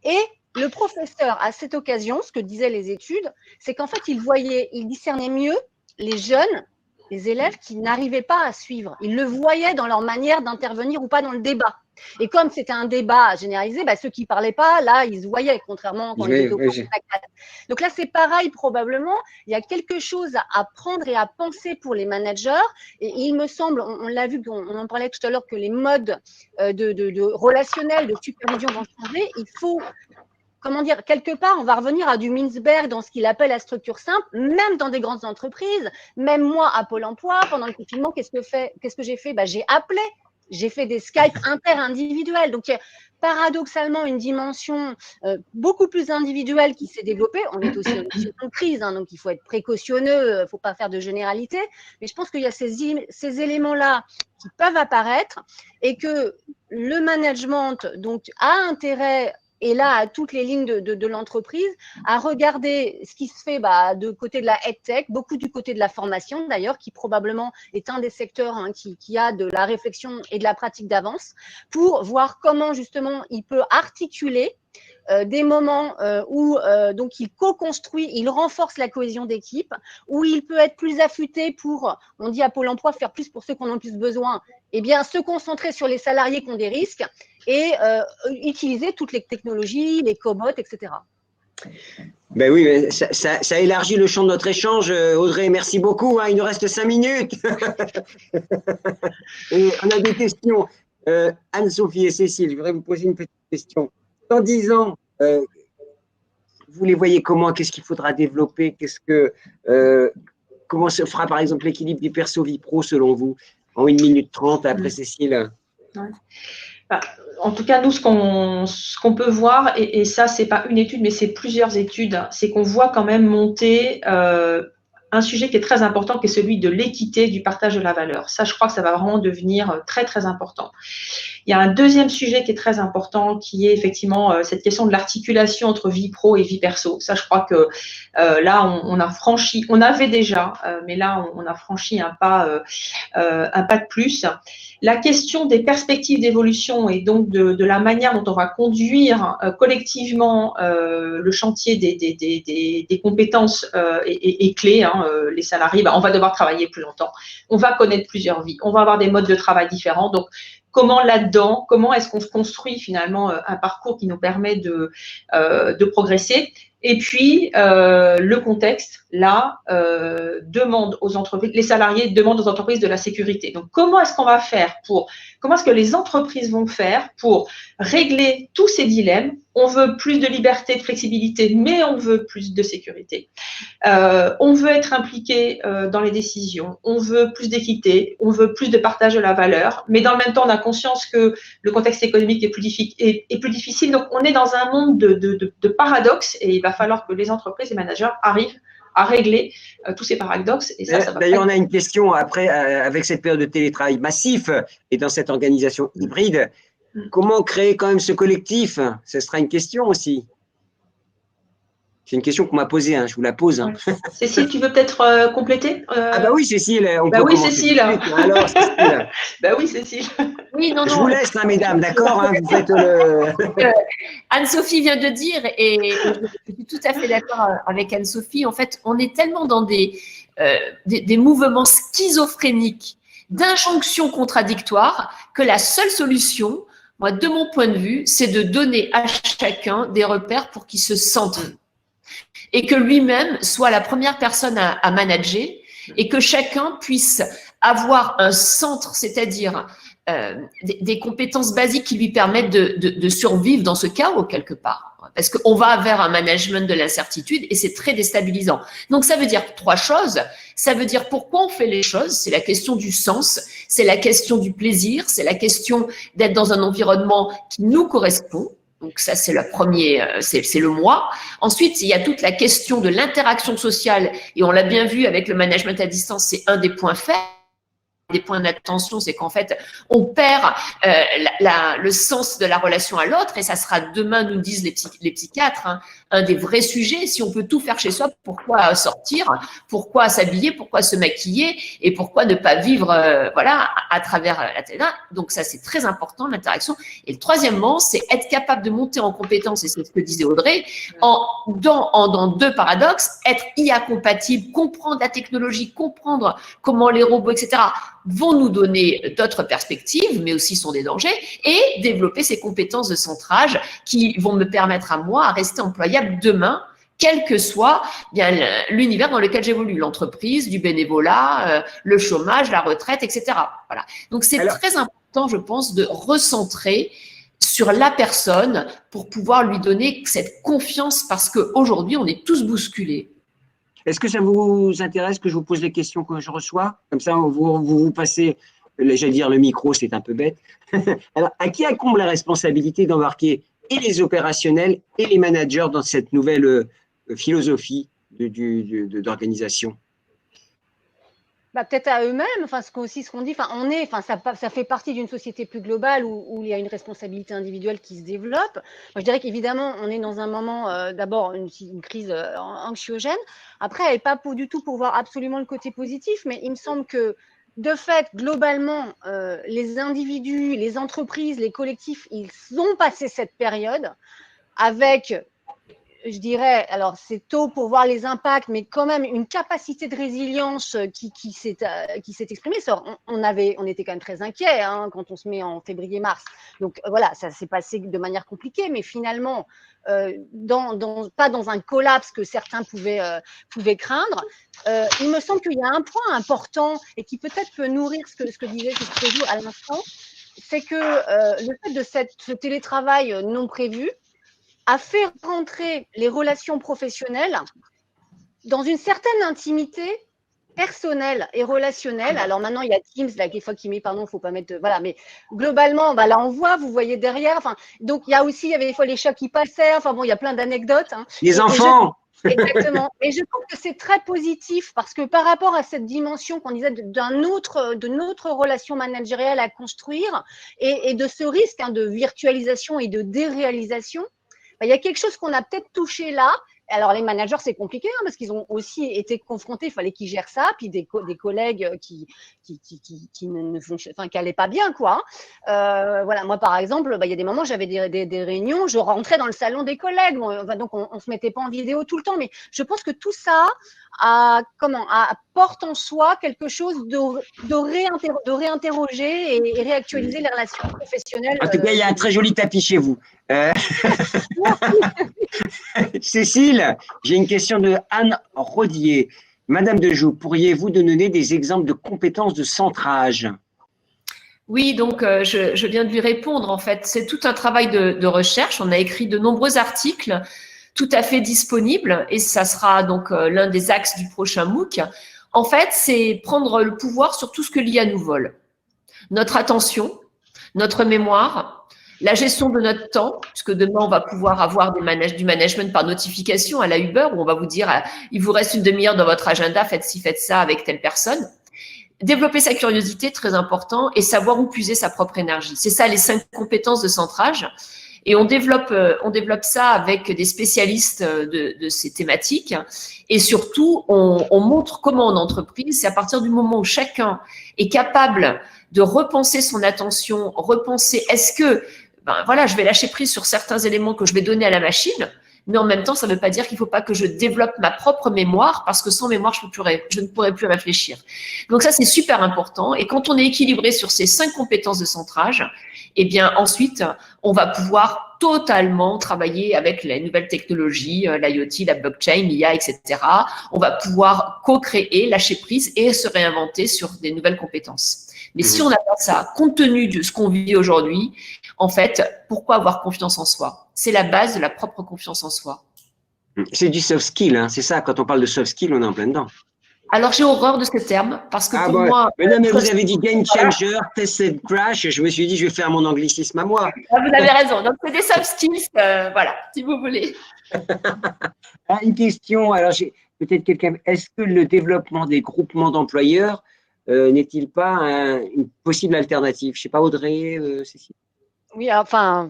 Et le professeur, à cette occasion, ce que disaient les études, c'est qu'en fait, il discernait mieux les jeunes, les élèves qui n'arrivaient pas à suivre. Ils le voyaient dans leur manière d'intervenir ou pas dans le débat. Et comme c'était un débat généralisé, ceux qui ne parlaient pas, là, ils se voyaient, contrairement quand ils étaient au fond de la classe. Donc là, c'est pareil, probablement. Il y a quelque chose à apprendre et à penser pour les managers. Et il me semble, on l'a vu, on en parlait tout à l'heure, que les modes de relationnel, de supervision vont changer. Il faut… Comment dire, quelque part, on va revenir à du Mintzberg dans ce qu'il appelle la structure simple, même dans des grandes entreprises, même moi à Pôle emploi, pendant le confinement, qu'est-ce que j'ai fait? J'ai appelé, j'ai fait des Skype inter-individuels. Donc, il y a paradoxalement une dimension beaucoup plus individuelle qui s'est développée. On est aussi en crise, donc il faut être précautionneux, il ne faut pas faire de généralité. Mais je pense qu'il y a ces éléments-là qui peuvent apparaître et que le management donc, a intérêt, et là, à toutes les lignes de l'entreprise, à regarder ce qui se fait de côté de la EdTech, beaucoup du côté de la formation d'ailleurs, qui probablement est un des secteurs qui a de la réflexion et de la pratique d'avance, pour voir comment justement il peut articuler des moments où donc il co-construit, il renforce la cohésion d'équipe, où il peut être plus affûté pour, on dit à Pôle emploi, faire plus pour ceux qui en ont le plus besoin, se concentrer sur les salariés qui ont des risques et utiliser toutes les technologies, les cobots, etc. Ben oui, mais ça élargit le champ de notre échange. Audrey, merci beaucoup. Il nous reste 5 minutes. Et on a des questions. Anne-Sophie et Cécile, je voudrais vous poser une petite question. Dans 10 ans, vous les voyez comment? Qu'est-ce qu'il faudra développer? Comment se fera par exemple l'équilibre vie perso-vie pro selon vous? En 1 minute 30 après Cécile. Ouais. En tout cas, nous, ce qu'on peut voir, et ça, c'est pas une étude, mais c'est plusieurs études, c'est qu'on voit quand même monter un sujet qui est très important, qui est celui de l'équité, du partage de la valeur. Ça, je crois que ça va vraiment devenir très, très important. Il y a un deuxième sujet qui est très important, qui est effectivement cette question de l'articulation entre vie pro et vie perso. Ça, je crois que là, on a franchi, on avait déjà, mais là, on a franchi un pas de plus. La question des perspectives d'évolution et donc de la manière dont on va conduire collectivement le chantier des compétences est clé. Les salariés, on va devoir travailler plus longtemps, on va connaître plusieurs vies, on va avoir des modes de travail différents. Donc, comment là-dedans, comment est-ce qu'on se construit finalement un parcours qui nous permet de progresser? Et puis, le contexte, là, demande aux entreprises, les salariés demandent aux entreprises de la sécurité. Donc, comment est-ce que les entreprises vont faire pour régler tous ces dilemmes? On veut plus de liberté, de flexibilité, mais on veut plus de sécurité. On veut être impliqué dans les décisions, on veut plus d'équité, on veut plus de partage de la valeur, mais dans le même temps, on a conscience que le contexte économique est plus difficile. Donc, on est dans un monde de paradoxes et il va falloir que les entreprises et les managers arrivent à régler tous ces paradoxes. Et ça va. D'ailleurs, on a une question après, avec cette période de télétravail massif et dans cette organisation hybride. Comment créer quand même ce collectif? Ce sera une question aussi. C'est une question qu'on m'a posée, je vous la pose. Ouais. Cécile, tu veux peut-être compléter oui, Cécile. Cécile. Alors, Cécile. Oui, Cécile. Oui, non. Je vous laisse, mesdames, d'accord, vous faites Anne-Sophie vient de dire, et je suis tout à fait d'accord avec Anne-Sophie, en fait, on est tellement dans des mouvements schizophréniques, d'injonctions contradictoires, que la seule solution, moi, de mon point de vue, c'est de donner à chacun des repères pour qu'il se centre et que lui-même soit la première personne à manager et que chacun puisse avoir un centre, c'est-à-dire des compétences basiques qui lui permettent de survivre dans ce chaos quelque part. Parce qu'on va vers un management de l'incertitude et c'est très déstabilisant. Donc, ça veut dire 3 choses. Ça veut dire pourquoi on fait les choses. C'est la question du sens, c'est la question du plaisir, c'est la question d'être dans un environnement qui nous correspond. Donc, ça, c'est le premier, c'est le moi. Ensuite, il y a toute la question de l'interaction sociale et on l'a bien vu avec le management à distance, c'est un des points faibles. Des points d'attention, c'est qu'en fait, on perd le sens de la relation à l'autre et ça sera demain, nous disent les psychiatres, hein, un des vrais sujets. Si on peut tout faire chez soi, pourquoi sortir, pourquoi s'habiller, pourquoi se maquiller et pourquoi ne pas vivre voilà, à travers la télé. Donc ça, c'est très important, l'interaction. Et le troisièmement, c'est être capable de monter en compétence, et c'est ce que disait Audrey, dans 2 paradoxes, être IA compatible, comprendre la technologie, comprendre comment les robots, etc., vont nous donner d'autres perspectives, mais aussi sont des dangers, et développer ces compétences de centrage qui vont me permettre à moi à rester employable demain, quel que soit bien l'univers dans lequel j'évolue, l'entreprise, du bénévolat, le chômage, la retraite, etc. Voilà. Donc, c'est très important, je pense, de recentrer sur la personne pour pouvoir lui donner cette confiance parce qu'aujourd'hui, on est tous bousculés. Est-ce que ça vous intéresse que je vous pose les questions que je reçois? Comme ça, vous passez, j'allais dire le micro, c'est un peu bête. Alors, à qui incombe la responsabilité d'embarquer et les opérationnels et les managers dans cette nouvelle philosophie d'organisation? Peut-être à eux-mêmes, enfin, ce qu'on dit, enfin, ça fait partie d'une société plus globale où il y a une responsabilité individuelle qui se développe. Moi, je dirais qu'évidemment, on est dans un moment, d'abord, une crise anxiogène. Après, elle n'est pas du tout pour voir absolument le côté positif, mais il me semble que, de fait, globalement, les individus, les entreprises, les collectifs, ils ont passé cette période avec, je dirais, alors c'est tôt pour voir les impacts, mais quand même une capacité de résilience qui s'est exprimée. On était quand même très inquiets hein, quand on se met en février-mars. Donc voilà, ça s'est passé de manière compliquée, mais finalement, pas dans un collapse que certains pouvaient craindre. Il me semble qu'il y a un point important et qui peut-être peut nourrir ce que disait Stéphane à l'instant, c'est que le fait de ce télétravail non prévu a fait rentrer les relations professionnelles dans une certaine intimité personnelle et relationnelle. Alors maintenant, il y a Teams, là, des fois qui met, pardon, il ne faut pas mettre, voilà, mais globalement, là, on voit, vous voyez derrière, enfin, donc il y avait des fois les chats qui passaient, enfin bon, il y a plein d'anecdotes. Hein. Les enfants. Exactement. Et je trouve que c'est très positif parce que par rapport à cette dimension qu'on disait de notre relation managériale à construire et de ce risque hein, de virtualisation et de déréalisation, il y a quelque chose qu'on a peut-être touché là. Alors, les managers, c'est compliqué hein, parce qu'ils ont aussi été confrontés, il fallait qu'ils gèrent ça, puis des collègues qui n'allaient pas bien, quoi. Voilà, moi, par exemple, il y a des moments, j'avais des réunions, je rentrais dans le salon des collègues, donc on se mettait pas en vidéo tout le temps, mais je pense que tout ça porte en soi quelque chose de réinterroger et réactualiser les relations professionnelles. En tout cas, il y a un très joli tapis chez vous. Cécile, j'ai une question de Anne Rodier. Madame Dejoux, pourriez-vous nous donner des exemples de compétences de centrage? Oui, donc je viens de lui répondre. En fait, c'est tout un travail de recherche. On a écrit de nombreux articles tout à fait disponibles et ça sera donc l'un des axes du prochain MOOC. En fait, c'est prendre le pouvoir sur tout ce que l'IA nous vole. Notre attention, notre mémoire, la gestion de notre temps, puisque demain, on va pouvoir avoir du management par notification à la Uber, où on va vous dire, il vous reste une demi-heure dans votre agenda, faites ci, faites ça avec telle personne. Développer sa curiosité, très important, et savoir où puiser sa propre énergie. C'est ça, les 5 compétences de centrage. Et on développe ça avec des spécialistes de ces thématiques. Et surtout, on montre comment en entreprise, c'est à partir du moment où chacun est capable de repenser son attention, repenser, est-ce que je vais lâcher prise sur certains éléments que je vais donner à la machine, mais en même temps, ça ne veut pas dire qu'il ne faut pas que je développe ma propre mémoire, parce que sans mémoire, je ne pourrais plus réfléchir. Donc ça, c'est super important. Et quand on est équilibré sur ces 5 compétences de centrage, eh bien ensuite, on va pouvoir totalement travailler avec les nouvelles technologies, l'IoT, la blockchain, l'IA, etc. On va pouvoir co-créer, lâcher prise et se réinventer sur des nouvelles compétences. Mais si on n'a pas ça, compte tenu de ce qu'on vit aujourd'hui, en fait, pourquoi avoir confiance en soi? C'est la base de la propre confiance en soi. C'est du soft skill, hein, c'est ça. Quand on parle de soft skill, on est en plein dedans. Alors, j'ai horreur de ce terme parce que Ah pour bon, moi… mais non, mais vous avez dit game changer, tested crash. Je me suis dit, je vais faire mon anglicisme à moi. Vous avez raison. Donc, c'est des soft skills, voilà, si vous voulez. Ah, une question, alors peut-être quelqu'un, est-ce que le développement des groupements d'employeurs n'est-il pas une possible alternative? Je ne sais pas, Audrey, Cécile. Oui, enfin,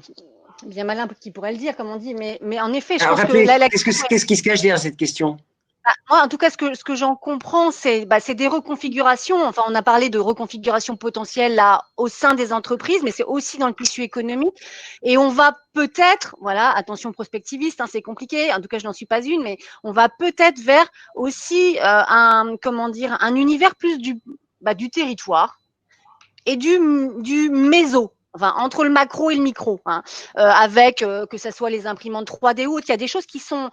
bien malin qui pourrait le dire, comme on dit, mais en effet, je Alors, pense rappelez, que là, qu'est-ce qui se cache derrière cette question? moi, en tout cas, ce que j'en comprends, c'est des reconfigurations. Enfin, on a parlé de reconfiguration potentielle là au sein des entreprises, mais c'est aussi dans le tissu économique. Et on va peut-être, voilà, attention prospectiviste, hein, c'est compliqué. En tout cas, je n'en suis pas une, mais on va peut-être vers aussi un univers plus du territoire et du méso. Enfin, entre le macro et le micro, hein, avec que ça soit les imprimantes 3D ou autres, il y a des choses qui sont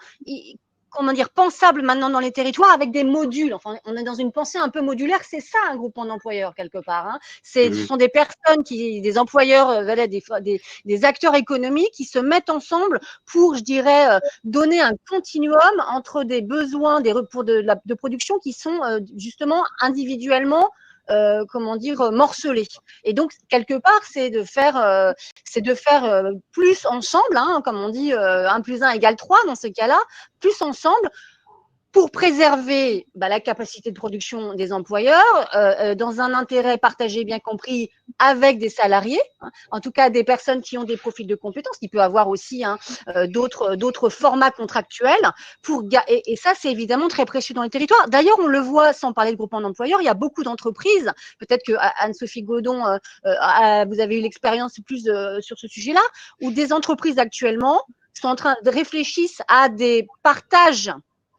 pensables maintenant dans les territoires avec des modules. Enfin, on est dans une pensée un peu modulaire. C'est ça un groupement d'employeurs quelque part. Hein. Ce sont des personnes des employeurs, des acteurs économiques qui se mettent ensemble pour, je dirais, donner un continuum entre des besoins de production qui sont justement individuellement morcelés. Et donc, quelque part, c'est de faire plus ensemble, hein, comme on dit, 1 + 1 = 3 dans ces cas-là, plus ensemble pour préserver la capacité de production des employeurs dans un intérêt partagé, bien compris, avec des salariés, hein, en tout cas des personnes qui ont des profils de compétences. Il peut avoir aussi d'autres formats contractuels. Et ça, c'est évidemment très précieux dans les territoires. D'ailleurs, on le voit, sans parler de groupement d'employeurs, il y a beaucoup d'entreprises, peut-être que Anne-Sophie Godon, vous avez eu l'expérience plus sur ce sujet-là, où des entreprises actuellement sont en train de réfléchir à des partages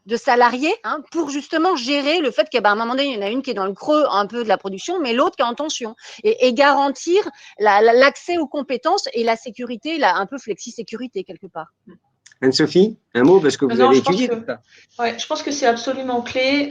de salariés, hein, pour justement gérer le fait qu'à un moment donné, il y en a une qui est dans le creux un peu de la production, mais l'autre qui est en tension, et garantir l'accès aux compétences et la sécurité, un peu flexi-sécurité quelque part. Anne-Sophie, un mot, parce que vous avez étudié tout ça. Ouais, je pense que c'est absolument clé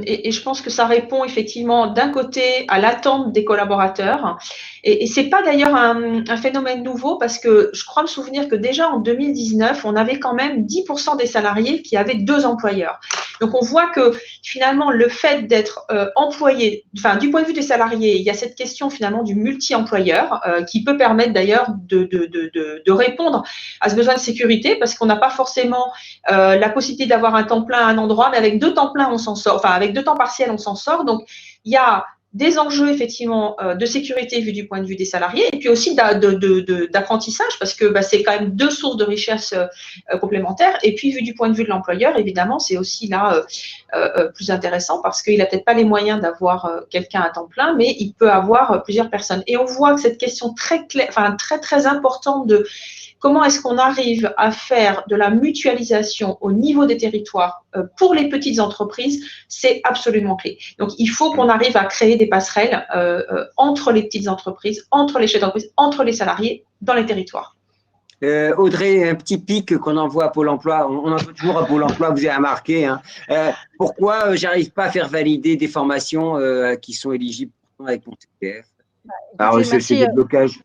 et je pense que ça répond effectivement d'un côté à l'attente des collaborateurs et c'est pas d'ailleurs un phénomène nouveau parce que je crois me souvenir que déjà en 2019, on avait quand même 10% des salariés qui avaient 2 employeurs. Donc on voit que finalement le fait d'être employé, enfin du point de vue des salariés, il y a cette question finalement du multi-employeur qui peut permettre d'ailleurs de répondre à ce besoin de sécurité parce qu'on n'a pas forcément la possibilité d'avoir un temps plein à un endroit, mais avec 2 temps pleins, on s'en sort. Enfin, avec 2 temps partiels, on s'en sort. Donc, il y a des enjeux, effectivement, de sécurité vu du point de vue des salariés, et puis aussi d'apprentissage, parce que c'est quand même 2 sources de richesse complémentaires. Et puis, vu du point de vue de l'employeur, évidemment, c'est aussi là plus intéressant, parce qu'il n'a peut-être pas les moyens d'avoir quelqu'un à temps plein, mais il peut avoir plusieurs personnes. Et on voit que cette question très importante de comment est-ce qu'on arrive à faire de la mutualisation au niveau des territoires pour les petites entreprises, c'est absolument clé. Donc, il faut qu'on arrive à créer des passerelles entre les petites entreprises, entre les chefs d'entreprise, entre les salariés dans les territoires. Audrey, un petit pic qu'on envoie à Pôle emploi, on envoie toujours à Pôle emploi, vous avez remarqué. Hein. Pourquoi j'arrive pas à faire valider des formations qui sont éligibles avec mon CPF? Alors, c'est des blocages.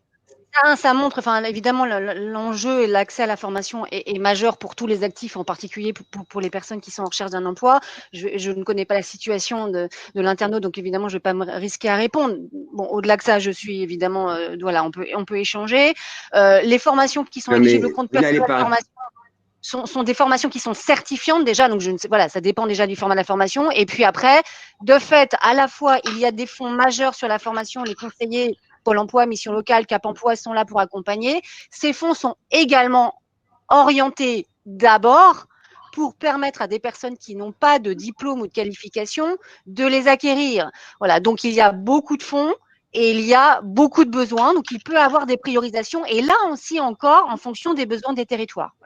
Ça montre, enfin, évidemment, l'enjeu et l'accès à la formation est majeur pour tous les actifs, en particulier pour les personnes qui sont en recherche d'un emploi. Je ne connais pas la situation de l'internaute, donc évidemment, je ne vais pas me risquer à répondre. Bon, au-delà de ça, je suis évidemment, voilà, on peut échanger. Les formations qui sont éligibles au compte personnel de formation sont des formations qui sont certifiantes déjà, donc je ne sais, voilà, ça dépend déjà du format de la formation. Et puis après, de fait, à la fois, il y a des fonds majeurs sur la formation, les conseillers Pôle emploi, Mission locale, Cap emploi sont là pour accompagner. Ces fonds sont également orientés d'abord pour permettre à des personnes qui n'ont pas de diplôme ou de qualification de les acquérir. Voilà, donc il y a beaucoup de fonds et il y a beaucoup de besoins, donc il peut y avoir des priorisations et là aussi encore en fonction des besoins des territoires.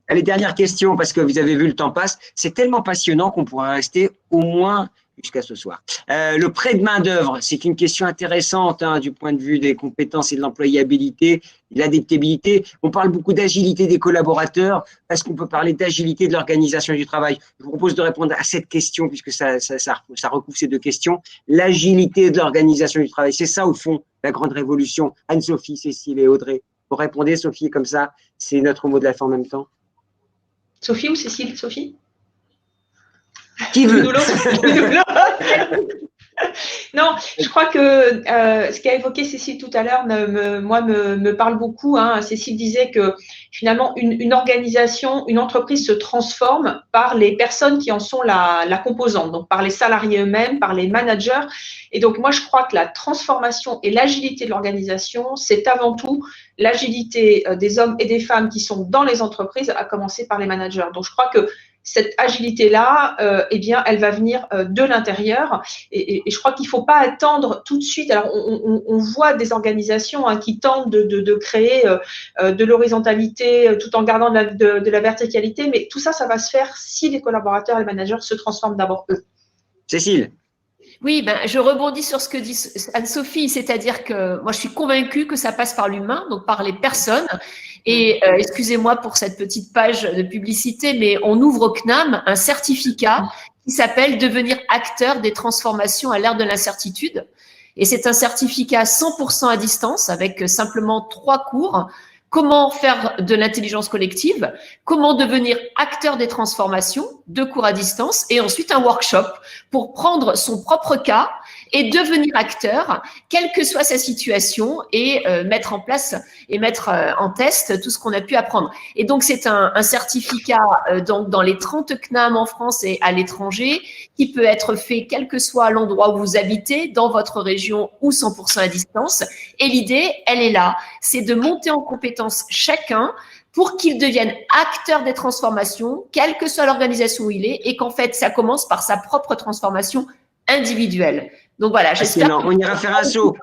Allez, dernière question, parce que vous avez vu, le temps passe. C'est tellement passionnant qu'on pourrait rester au moins jusqu'à ce soir. Le prêt de main-d'œuvre, c'est une question intéressante du point de vue des compétences et de l'employabilité, de l'adaptabilité. On parle beaucoup d'agilité des collaborateurs. Est-ce qu'on peut parler d'agilité de l'organisation du travail? Je vous propose de répondre à cette question, puisque ça recouvre ces deux questions. L'agilité de l'organisation du travail, c'est ça, au fond, la grande révolution. Anne-Sophie, Cécile et Audrey. Vous répondez, Sophie, comme ça, c'est notre mot de la fin en même temps. Sophie ou Cécile? Sophie? Qui veut? Non, je crois que ce qu'a évoqué Cécile tout à l'heure, me parle beaucoup. Cécile disait que finalement, une organisation, une entreprise se transforme par les personnes qui en sont la composante, donc par les salariés eux-mêmes, par les managers. Et donc, moi, je crois que la transformation et l'agilité de l'organisation, c'est avant tout l'agilité des hommes et des femmes qui sont dans les entreprises, à commencer par les managers. Donc, je crois que cette agilité-là, elle va venir de l'intérieur. Et je crois qu'il ne faut pas attendre tout de suite. Alors, on voit des organisations qui tentent de créer de l'horizontalité tout en gardant de la verticalité, mais tout ça, ça va se faire si les collaborateurs et les managers se transforment d'abord eux. Cécile? Oui, je rebondis sur ce que dit Anne-Sophie, c'est-à-dire que moi, je suis convaincue que ça passe par l'humain, donc par les personnes. Et excusez-moi pour cette petite page de publicité, mais on ouvre au CNAM un certificat qui s'appelle « Devenir acteur des transformations à l'ère de l'incertitude ». Et c'est un certificat 100% à distance avec simplement 3 cours. Comment faire de l'intelligence collective, comment devenir acteur des transformations, 2 cours à distance, et ensuite un workshop pour prendre son propre cas et devenir acteur, quelle que soit sa situation, et mettre en place et mettre en test tout ce qu'on a pu apprendre. Et donc, c'est un certificat dans les 30 CNAM en France et à l'étranger, qui peut être fait quel que soit l'endroit où vous habitez, dans votre région ou 100% à distance. Et l'idée, elle est là, c'est de monter en compétence chacun pour qu'il devienne acteur des transformations, quelle que soit l'organisation où il est, et qu'en fait, ça commence par sa propre transformation individuelle. Donc voilà, j'espère. On ira faire un saut,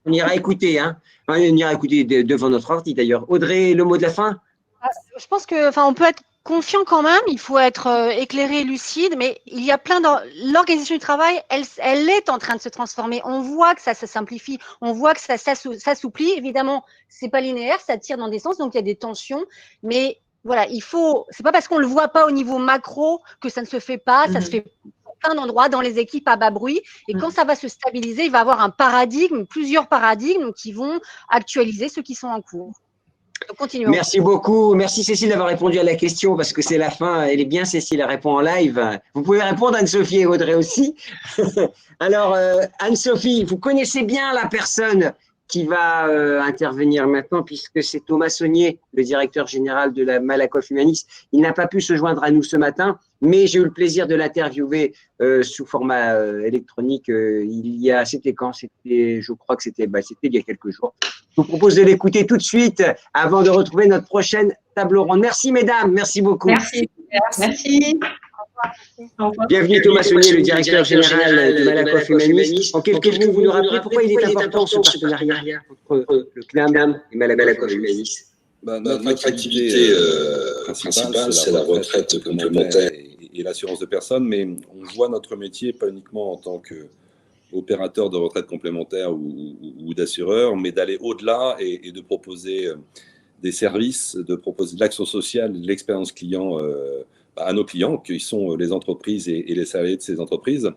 on ira écouter, on ira écouter devant notre ordi d'ailleurs. Audrey, le mot de la fin? Je pense on peut être confiant quand même, il faut être éclairé, lucide, mais il y a l'organisation du travail, elle est en train de se transformer. On voit que ça se simplifie, on voit que ça s'assouplit. Évidemment, c'est pas linéaire, ça tire dans des sens, donc il y a des tensions, mais voilà, c'est pas parce qu'on le voit pas au niveau macro que ça ne se fait pas, ça se fait plein d'endroits dans les équipes à bas bruit. Et quand ça va se stabiliser, il va y avoir plusieurs paradigmes qui vont actualiser ceux qui sont en cours. Donc, continuons. Merci beaucoup. Merci Cécile d'avoir répondu à la question parce que c'est la fin. Elle est bien, Cécile, elle répond en live. Vous pouvez répondre, Anne-Sophie et Audrey aussi. Alors, Anne-Sophie, vous connaissez bien la personne qui va intervenir maintenant, puisque c'est Thomas Saunier, le directeur général de la Malakoff Humanis. Il n'a pas pu se joindre à nous ce matin, mais j'ai eu le plaisir de l'interviewer sous format électronique. C'était quand? Je crois que c'était il y a quelques jours. Je vous propose de l'écouter tout de suite avant de retrouver notre prochaine table ronde. Merci mesdames, merci beaucoup. Merci. Bienvenue Thomas Saunier, le directeur général de Malakoff Humanis. En quelques mots, vous nous rappelez pourquoi il est important ce partenariat entre le CNAM et Malakoff Humanis? Notre activité principale, c'est la retraite complémentaire et l'assurance de personnes, mais on voit notre métier pas uniquement en tant qu'opérateur de retraite complémentaire ou d'assureur, mais d'aller au-delà et de proposer des services, de proposer de l'action sociale, de l'expérience client à nos clients, qui sont les entreprises et les salariés de ces entreprises.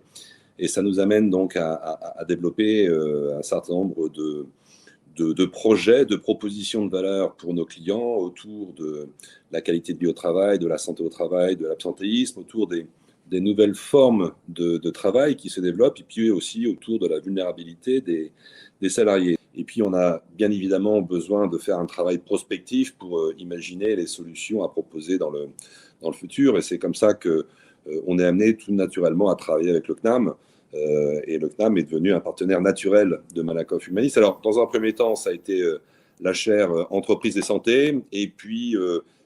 Et ça nous amène donc à développer un certain nombre de projets, de propositions de valeur pour nos clients autour de la qualité de vie au travail, de la santé au travail, de l'absentéisme, autour des nouvelles formes de travail qui se développent, et puis aussi autour de la vulnérabilité des salariés. Et puis, on a bien évidemment besoin de faire un travail prospectif pour imaginer les solutions à proposer dans le futur. Et c'est comme ça qu'on est amené tout naturellement à travailler avec le CNAM. Et le CNAM est devenu un partenaire naturel de Malakoff Humanis. Alors, dans un premier temps, ça a été la chaire entreprise et santé, et puis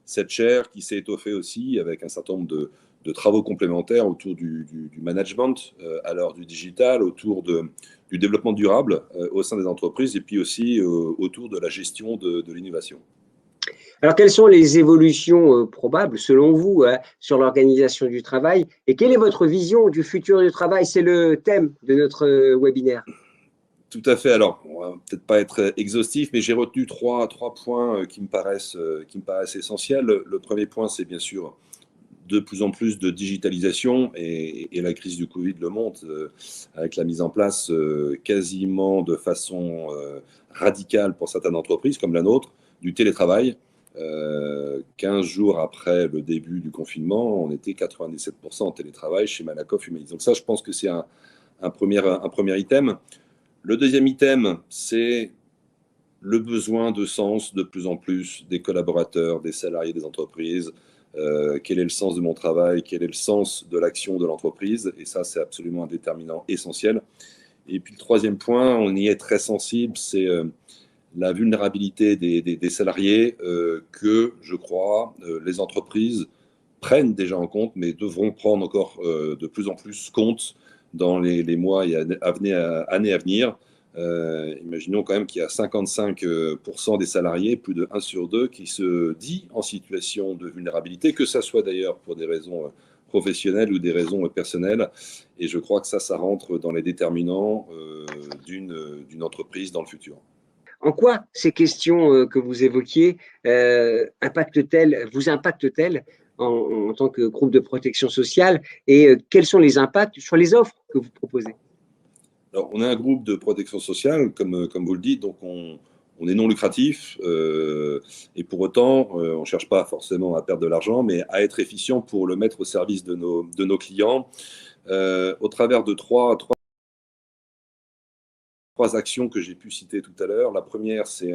cette chaire qui s'est étoffée aussi avec un certain nombre de travaux complémentaires autour du management, à l'heure du digital, autour du développement durable au sein des entreprises, et puis aussi autour de la gestion de l'innovation. Alors, quelles sont les évolutions probables, selon vous, sur l'organisation du travail et quelle est votre vision du futur du travail? C'est le thème de notre webinaire. Tout à fait. Alors, on va peut-être pas être exhaustif, mais j'ai retenu trois points qui me paraissent essentiels. Le premier point, c'est bien sûr de plus en plus de digitalisation et la crise du Covid le montre avec la mise en place quasiment de façon radicale pour certaines entreprises comme la nôtre du télétravail. 15 jours après le début du confinement, on était 97% en télétravail chez Malakoff Humanis. Donc ça, je pense que c'est un premier item. Le deuxième item, c'est le besoin de sens de plus en plus des collaborateurs, des salariés des entreprises. Quel est le sens de mon travail? Quel est le sens de l'action de l'entreprise? Et ça, c'est absolument un déterminant essentiel. Et puis le troisième point, on y est très sensible, c'est la vulnérabilité des salariés que, je crois, les entreprises prennent déjà en compte, mais devront prendre encore de plus en plus compte dans les mois et années à venir. Imaginons quand même qu'il y a 55% des salariés, plus de 1 sur 2, qui se dit en situation de vulnérabilité, que ça soit d'ailleurs pour des raisons professionnelles ou des raisons personnelles. Et je crois que ça rentre dans les déterminants d'une entreprise dans le futur. En quoi ces questions que vous évoquiez vous impactent-elles en tant que groupe de protection sociale et quels sont les impacts sur les offres que vous proposez? Alors, on est un groupe de protection sociale, comme vous le dites, donc on est non lucratif et pour autant, on ne cherche pas forcément à perdre de l'argent, mais à être efficient pour le mettre au service de nos clients au travers de trois actions que j'ai pu citer tout à l'heure. La première, c'est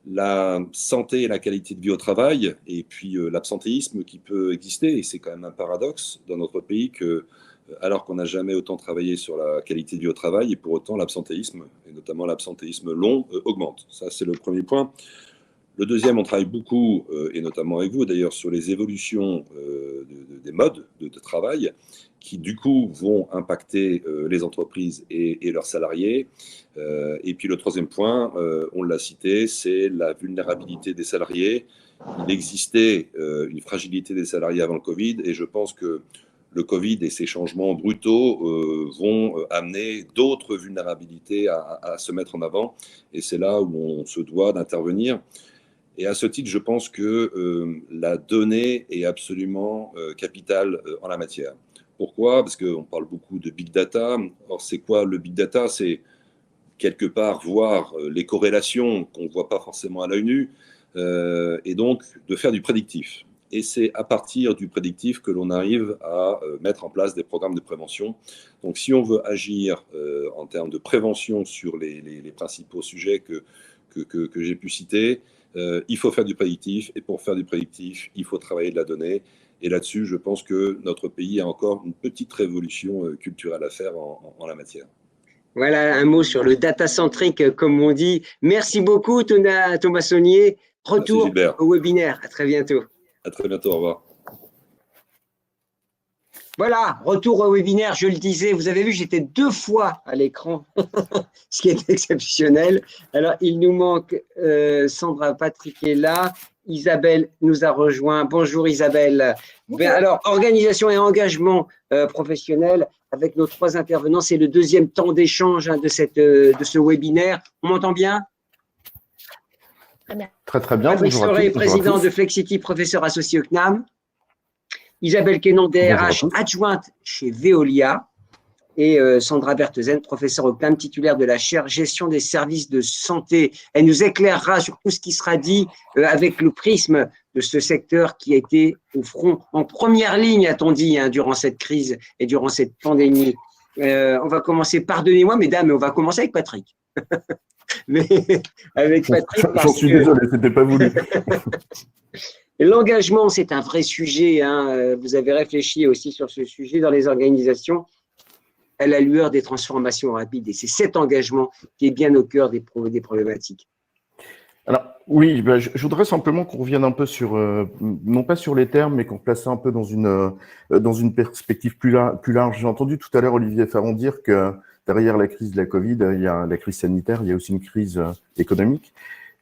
la santé et la qualité de vie au travail, et puis l'absentéisme qui peut exister, et c'est quand même un paradoxe dans notre pays que, alors qu'on n'a jamais autant travaillé sur la qualité de vie au travail, et pour autant l'absentéisme, et notamment l'absentéisme long, augmente. Ça, c'est le premier point. Le deuxième, on travaille beaucoup, et notamment avec vous d'ailleurs, sur les évolutions des modes de travail qui du coup vont impacter les entreprises et leurs salariés. Et puis le troisième point, on l'a cité, c'est la vulnérabilité des salariés. Il existait une fragilité des salariés avant le Covid, et je pense que le Covid et ces changements brutaux vont amener d'autres vulnérabilités à se mettre en avant, et c'est là où on se doit d'intervenir. Et à ce titre, je pense que la donnée est absolument capitale en la matière. Pourquoi? Parce qu'on parle beaucoup de big data. Or, c'est quoi le big data? C'est quelque part voir les corrélations qu'on ne voit pas forcément à l'œil nu, et donc de faire du prédictif. Et c'est à partir du prédictif que l'on arrive à mettre en place des programmes de prévention. Donc, si on veut agir en termes de prévention sur les principaux sujets que j'ai pu citer, il faut faire du prédictif, et pour faire du prédictif, il faut travailler de la donnée. Et là-dessus, je pense que notre pays a encore une petite révolution culturelle à faire en la matière. Voilà un mot sur le data-centric, comme on dit. Merci beaucoup, Thomas Saunier. Retour au webinaire. À très bientôt. À très bientôt, au revoir. Voilà, retour au webinaire, je le disais, vous avez vu, j'étais 2 fois à l'écran, ce qui est exceptionnel. Alors, il nous manque, Sandra Patrick est là, Isabelle nous a rejoint. Bonjour Isabelle. Alors, organisation et engagement professionnel, avec nos 3 intervenants, c'est le deuxième temps d'échange de ce webinaire. On m'entend bien? Très bien. Patrick Soré, président de Flexity, professeur associé au CNAM. Isabelle Quénon, DRH, adjointe chez Veolia. Et Sandra Berthezen, professeure au CNAM, titulaire de la chaire Gestion des services de santé. Elle nous éclairera sur tout ce qui sera dit avec le prisme de ce secteur qui a été au front, en première ligne, a-t-on dit, durant cette crise et durant cette pandémie. On va commencer, pardonnez-moi mesdames, on va commencer avec Patrick. Mais avec Patrick, j'en suis désolé, c'était pas voulu. L'engagement, c'est un vrai sujet. Vous avez réfléchi aussi sur ce sujet dans les organisations à la lueur des transformations rapides. Et c'est cet engagement qui est bien au cœur des problématiques. Alors, oui, je voudrais simplement qu'on revienne un peu sur, non pas sur les termes, mais qu'on place ça un peu dans une perspective plus large. J'ai entendu tout à l'heure Olivier Ferrand dire que derrière la crise de la Covid, il y a la crise sanitaire, il y a aussi une crise économique.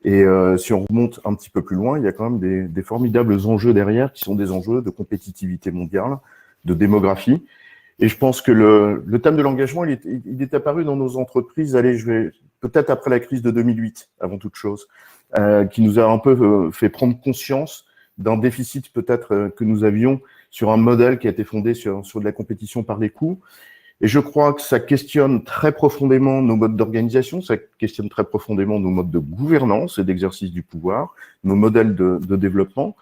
Et si on remonte un petit peu plus loin, il y a quand même des formidables enjeux derrière qui sont des enjeux de compétitivité mondiale, de démographie. Et je pense que le thème de l'engagement, il est apparu dans nos entreprises, peut-être après la crise de 2008, avant toute chose, qui nous a un peu fait prendre conscience d'un déficit peut-être que nous avions sur un modèle qui a été fondé sur de la compétition par les coûts. Et je crois que ça questionne très profondément nos modes d'organisation, ça questionne très profondément nos modes de gouvernance et d'exercice du pouvoir, nos modèles de développement.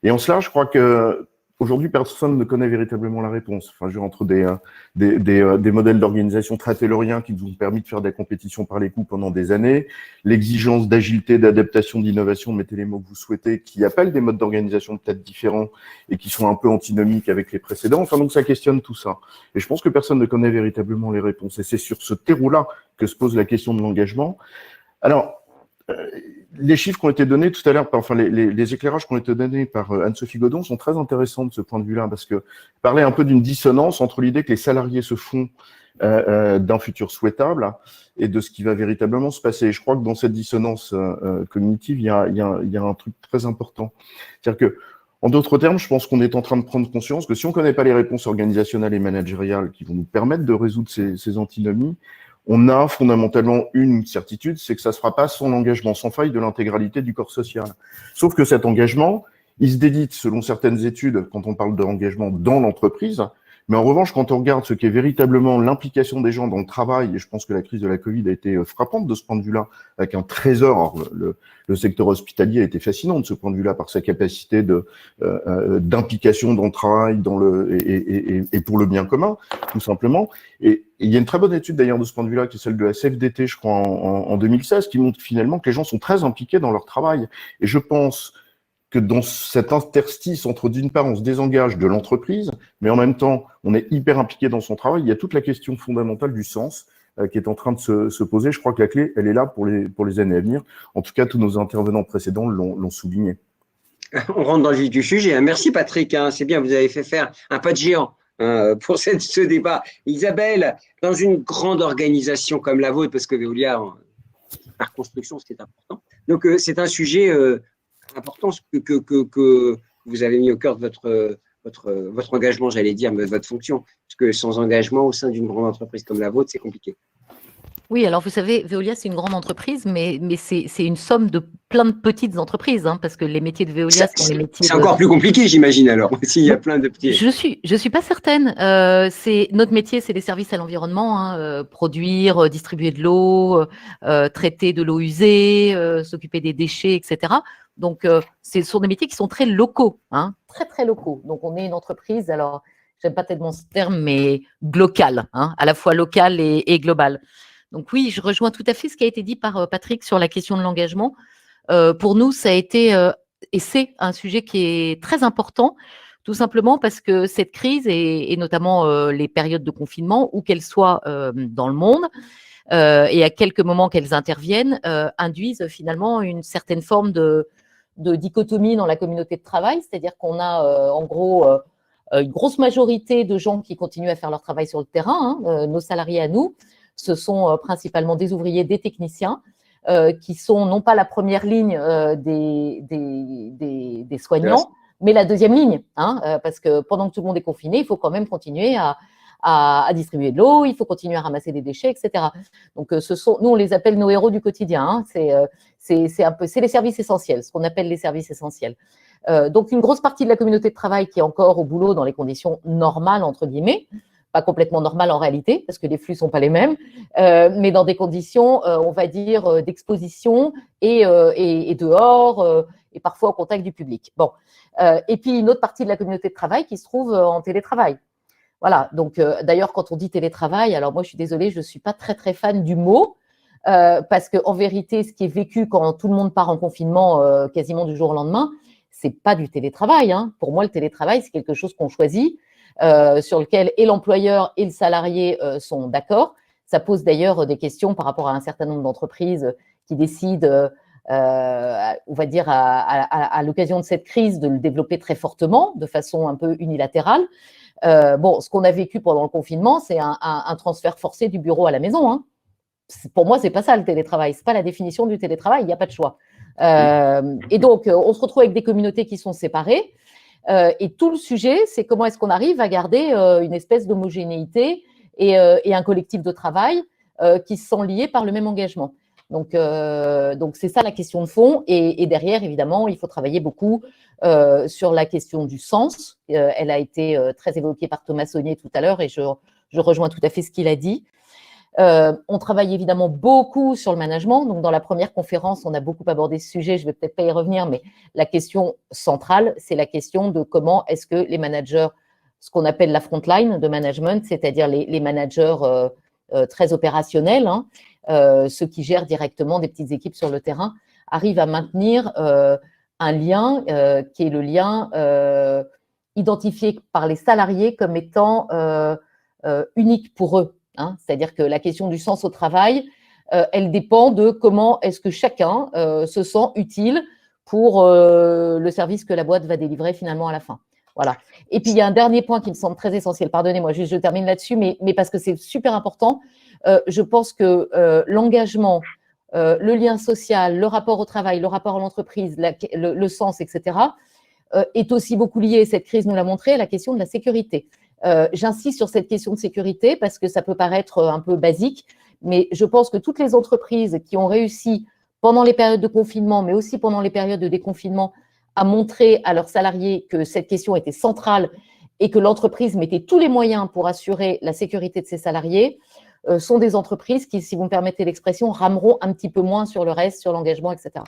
Et en cela, je crois que aujourd'hui, personne ne connaît véritablement la réponse. Enfin, entre des modèles d'organisation très tayloriens qui nous ont permis de faire des compétitions par les coûts pendant des années, l'exigence d'agilité, d'adaptation, d'innovation, mettez les mots que vous souhaitez, qui appellent des modes d'organisation peut-être différents et qui sont un peu antinomiques avec les précédents. Enfin, donc ça questionne tout ça. Et je pense que personne ne connaît véritablement les réponses. Et c'est sur ce terreau-là que se pose la question de l'engagement. Alors, les chiffres qui ont été donnés tout à l'heure, enfin les éclairages qui ont été donnés par Anne-Sophie Godon sont très intéressants de ce point de vue-là, parce que parlait un peu d'une dissonance entre l'idée que les salariés se font d'un futur souhaitable et de ce qui va véritablement se passer. Et je crois que dans cette dissonance cognitive, il y a un truc très important. C'est-à-dire que, en d'autres termes, je pense qu'on est en train de prendre conscience que si on ne connaît pas les réponses organisationnelles et managériales qui vont nous permettre de résoudre ces antinomies, on a fondamentalement une certitude, c'est que ça ne se fera pas sans l'engagement sans faille de l'intégralité du corps social. Sauf que cet engagement, il se dédite, selon certaines études, quand on parle d'engagement dans l'entreprise, mais en revanche, quand on regarde ce qu'est véritablement l'implication des gens dans le travail, et je pense que la crise de la Covid a été frappante de ce point de vue-là, avec un trésor, alors le secteur hospitalier a été fascinant de ce point de vue-là, par sa capacité d'implication dans le travail, et pour le bien commun, tout simplement. Et il y a une très bonne étude d'ailleurs de ce point de vue-là, qui est celle de la CFDT, je crois, en 2016, qui montre finalement que les gens sont très impliqués dans leur travail. Et je pense que dans cet interstice entre, d'une part, on se désengage de l'entreprise, mais en même temps, on est hyper impliqué dans son travail, il y a toute la question fondamentale du sens qui est en train de se poser. Je crois que la clé, elle est là pour les années à venir. En tout cas, tous nos intervenants précédents l'ont souligné. On rentre dans le vif du sujet. Merci Patrick, c'est bien, vous avez fait faire un pas de géant pour ce débat. Isabelle, dans une grande organisation comme la vôtre, parce que Veolia, par construction, c'est important. Donc, c'est un sujet important que vous avez mis au cœur de votre engagement, j'allais dire, mais votre fonction. Parce que sans engagement au sein d'une grande entreprise comme la vôtre, c'est compliqué. Oui, alors vous savez, Veolia, c'est une grande entreprise, mais c'est une somme de plein de petites entreprises, parce que les métiers de Veolia sont les métiers. C'est encore plus compliqué, j'imagine, alors, s'il y a plein de petits. Je suis pas certaine. Notre métier, c'est les services à l'environnement, produire, distribuer de l'eau, traiter de l'eau usée, s'occuper des déchets, etc. Donc, ce sont des métiers qui sont très locaux, très, très locaux. Donc, on est une entreprise, alors, j'aime pas tellement ce terme, mais globale, à la fois locale et globale. Donc oui, je rejoins tout à fait ce qui a été dit par Patrick sur la question de l'engagement. Pour nous, ça a été et c'est un sujet qui est très important, tout simplement parce que cette crise et notamment les périodes de confinement, où qu'elles soient dans le monde et à quelques moments qu'elles interviennent, induisent finalement une certaine forme de dichotomie dans la communauté de travail, c'est-à-dire qu'on a en gros une grosse majorité de gens qui continuent à faire leur travail sur le terrain, nos salariés à nous. Ce sont principalement des ouvriers, des techniciens, qui sont non pas la première ligne des soignants, mais la deuxième ligne, parce que pendant que tout le monde est confiné, il faut quand même continuer à distribuer de l'eau, il faut continuer à ramasser des déchets, etc. Donc, nous, on les appelle nos héros du quotidien. C'est les services essentiels, ce qu'on appelle les services essentiels. Donc, une grosse partie de la communauté de travail qui est encore au boulot dans les conditions normales, entre guillemets, pas complètement normales en réalité, parce que les flux sont pas les mêmes, mais dans des conditions, on va dire, d'exposition et dehors, et parfois au contact du public. Bon. Et puis, une autre partie de la communauté de travail qui se trouve en télétravail. Voilà. Donc, d'ailleurs, quand on dit télétravail, alors moi, je suis désolée, je suis pas très, très fan du mot, parce qu'en vérité, ce qui est vécu quand tout le monde part en confinement quasiment du jour au lendemain, c'est pas du télétravail. Pour moi, le télétravail, c'est quelque chose qu'on choisit, sur lequel et l'employeur et le salarié sont d'accord. Ça pose d'ailleurs des questions par rapport à un certain nombre d'entreprises qui décident, on va dire, à l'occasion de cette crise, de le développer très fortement, de façon un peu unilatérale. Ce qu'on a vécu pendant le confinement, c'est un transfert forcé du bureau à la maison. Pour moi, c'est pas ça le télétravail. C'est pas la définition du télétravail. Il n'y a pas de choix. Et donc, on se retrouve avec des communautés qui sont séparées. Et tout le sujet, c'est comment est-ce qu'on arrive à garder une espèce d'homogénéité et un collectif de travail qui se sont liés par le même engagement. Donc c'est ça la question de fond. Et derrière, évidemment, il faut travailler beaucoup sur la question du sens. Elle a été très évoquée par Thomas Saunier tout à l'heure et je rejoins tout à fait ce qu'il a dit. On travaille évidemment beaucoup sur le management. Donc, dans la première conférence, on a beaucoup abordé ce sujet. Je ne vais peut-être pas y revenir, mais la question centrale, c'est la question de comment est-ce que les managers, ce qu'on appelle la frontline de management, c'est-à-dire les managers très opérationnels, hein, ceux qui gèrent directement des petites équipes sur le terrain, arrivent à maintenir un lien qui est le lien identifié par les salariés comme étant unique pour eux. Hein, c'est-à-dire que la question du sens au travail, elle dépend de comment est-ce que chacun se sent utile pour le service que la boîte va délivrer finalement à la fin. Voilà. Et puis, il y a un dernier point qui me semble très essentiel. Pardonnez-moi, je termine là-dessus, mais parce que c'est super important. Je pense que l'engagement, le lien social, le rapport au travail, le rapport à l'entreprise, le sens, etc., est aussi beaucoup lié, cette crise nous l'a montré, à la question de la sécurité. J'insiste sur cette question de sécurité parce que ça peut paraître un peu basique, mais je pense que toutes les entreprises qui ont réussi pendant les périodes de confinement, mais aussi pendant les périodes de déconfinement, à montrer à leurs salariés que cette question était centrale et que l'entreprise mettait tous les moyens pour assurer la sécurité de ses salariés, sont des entreprises qui, si vous me permettez l'expression, rameront un petit peu moins sur le reste, sur l'engagement, etc.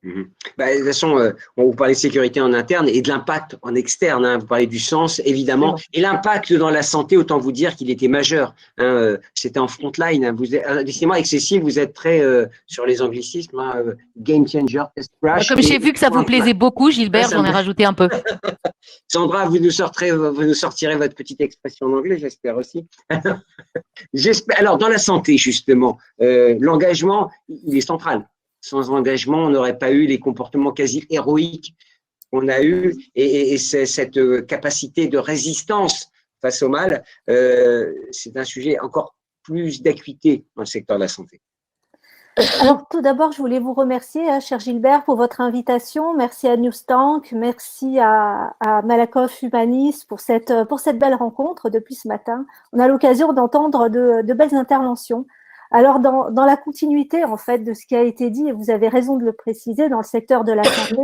De toute façon, on vous parlait de sécurité en interne et de l'impact en externe. Hein. Vous parlez du sens, évidemment. Et l'impact dans la santé, autant vous dire qu'il était majeur. Hein. C'était en frontline. Hein. Décidément, avec Cécile, vous êtes très sur les anglicismes. Hein. Game changer, test crash. Comme j'ai vu que ça vous plaisait beaucoup, Gilbert, j'en ai rajouté un peu. Sandra, vous nous sortirez votre petite expression en anglais, j'espère aussi. Alors, dans la santé, justement, l'engagement, il est central. Sans engagement, on n'aurait pas eu les comportements quasi héroïques qu'on a eus et cette capacité de résistance face au mal, c'est un sujet encore plus d'acuité dans le secteur de la santé. Alors, tout d'abord, je voulais vous remercier, cher Gilbert, pour votre invitation. Merci à Newstank, merci à Malakoff Humanis pour cette belle rencontre depuis ce matin. On a l'occasion d'entendre de belles interventions. Alors, dans la continuité, en fait, de ce qui a été dit, et vous avez raison de le préciser, dans le secteur de la santé,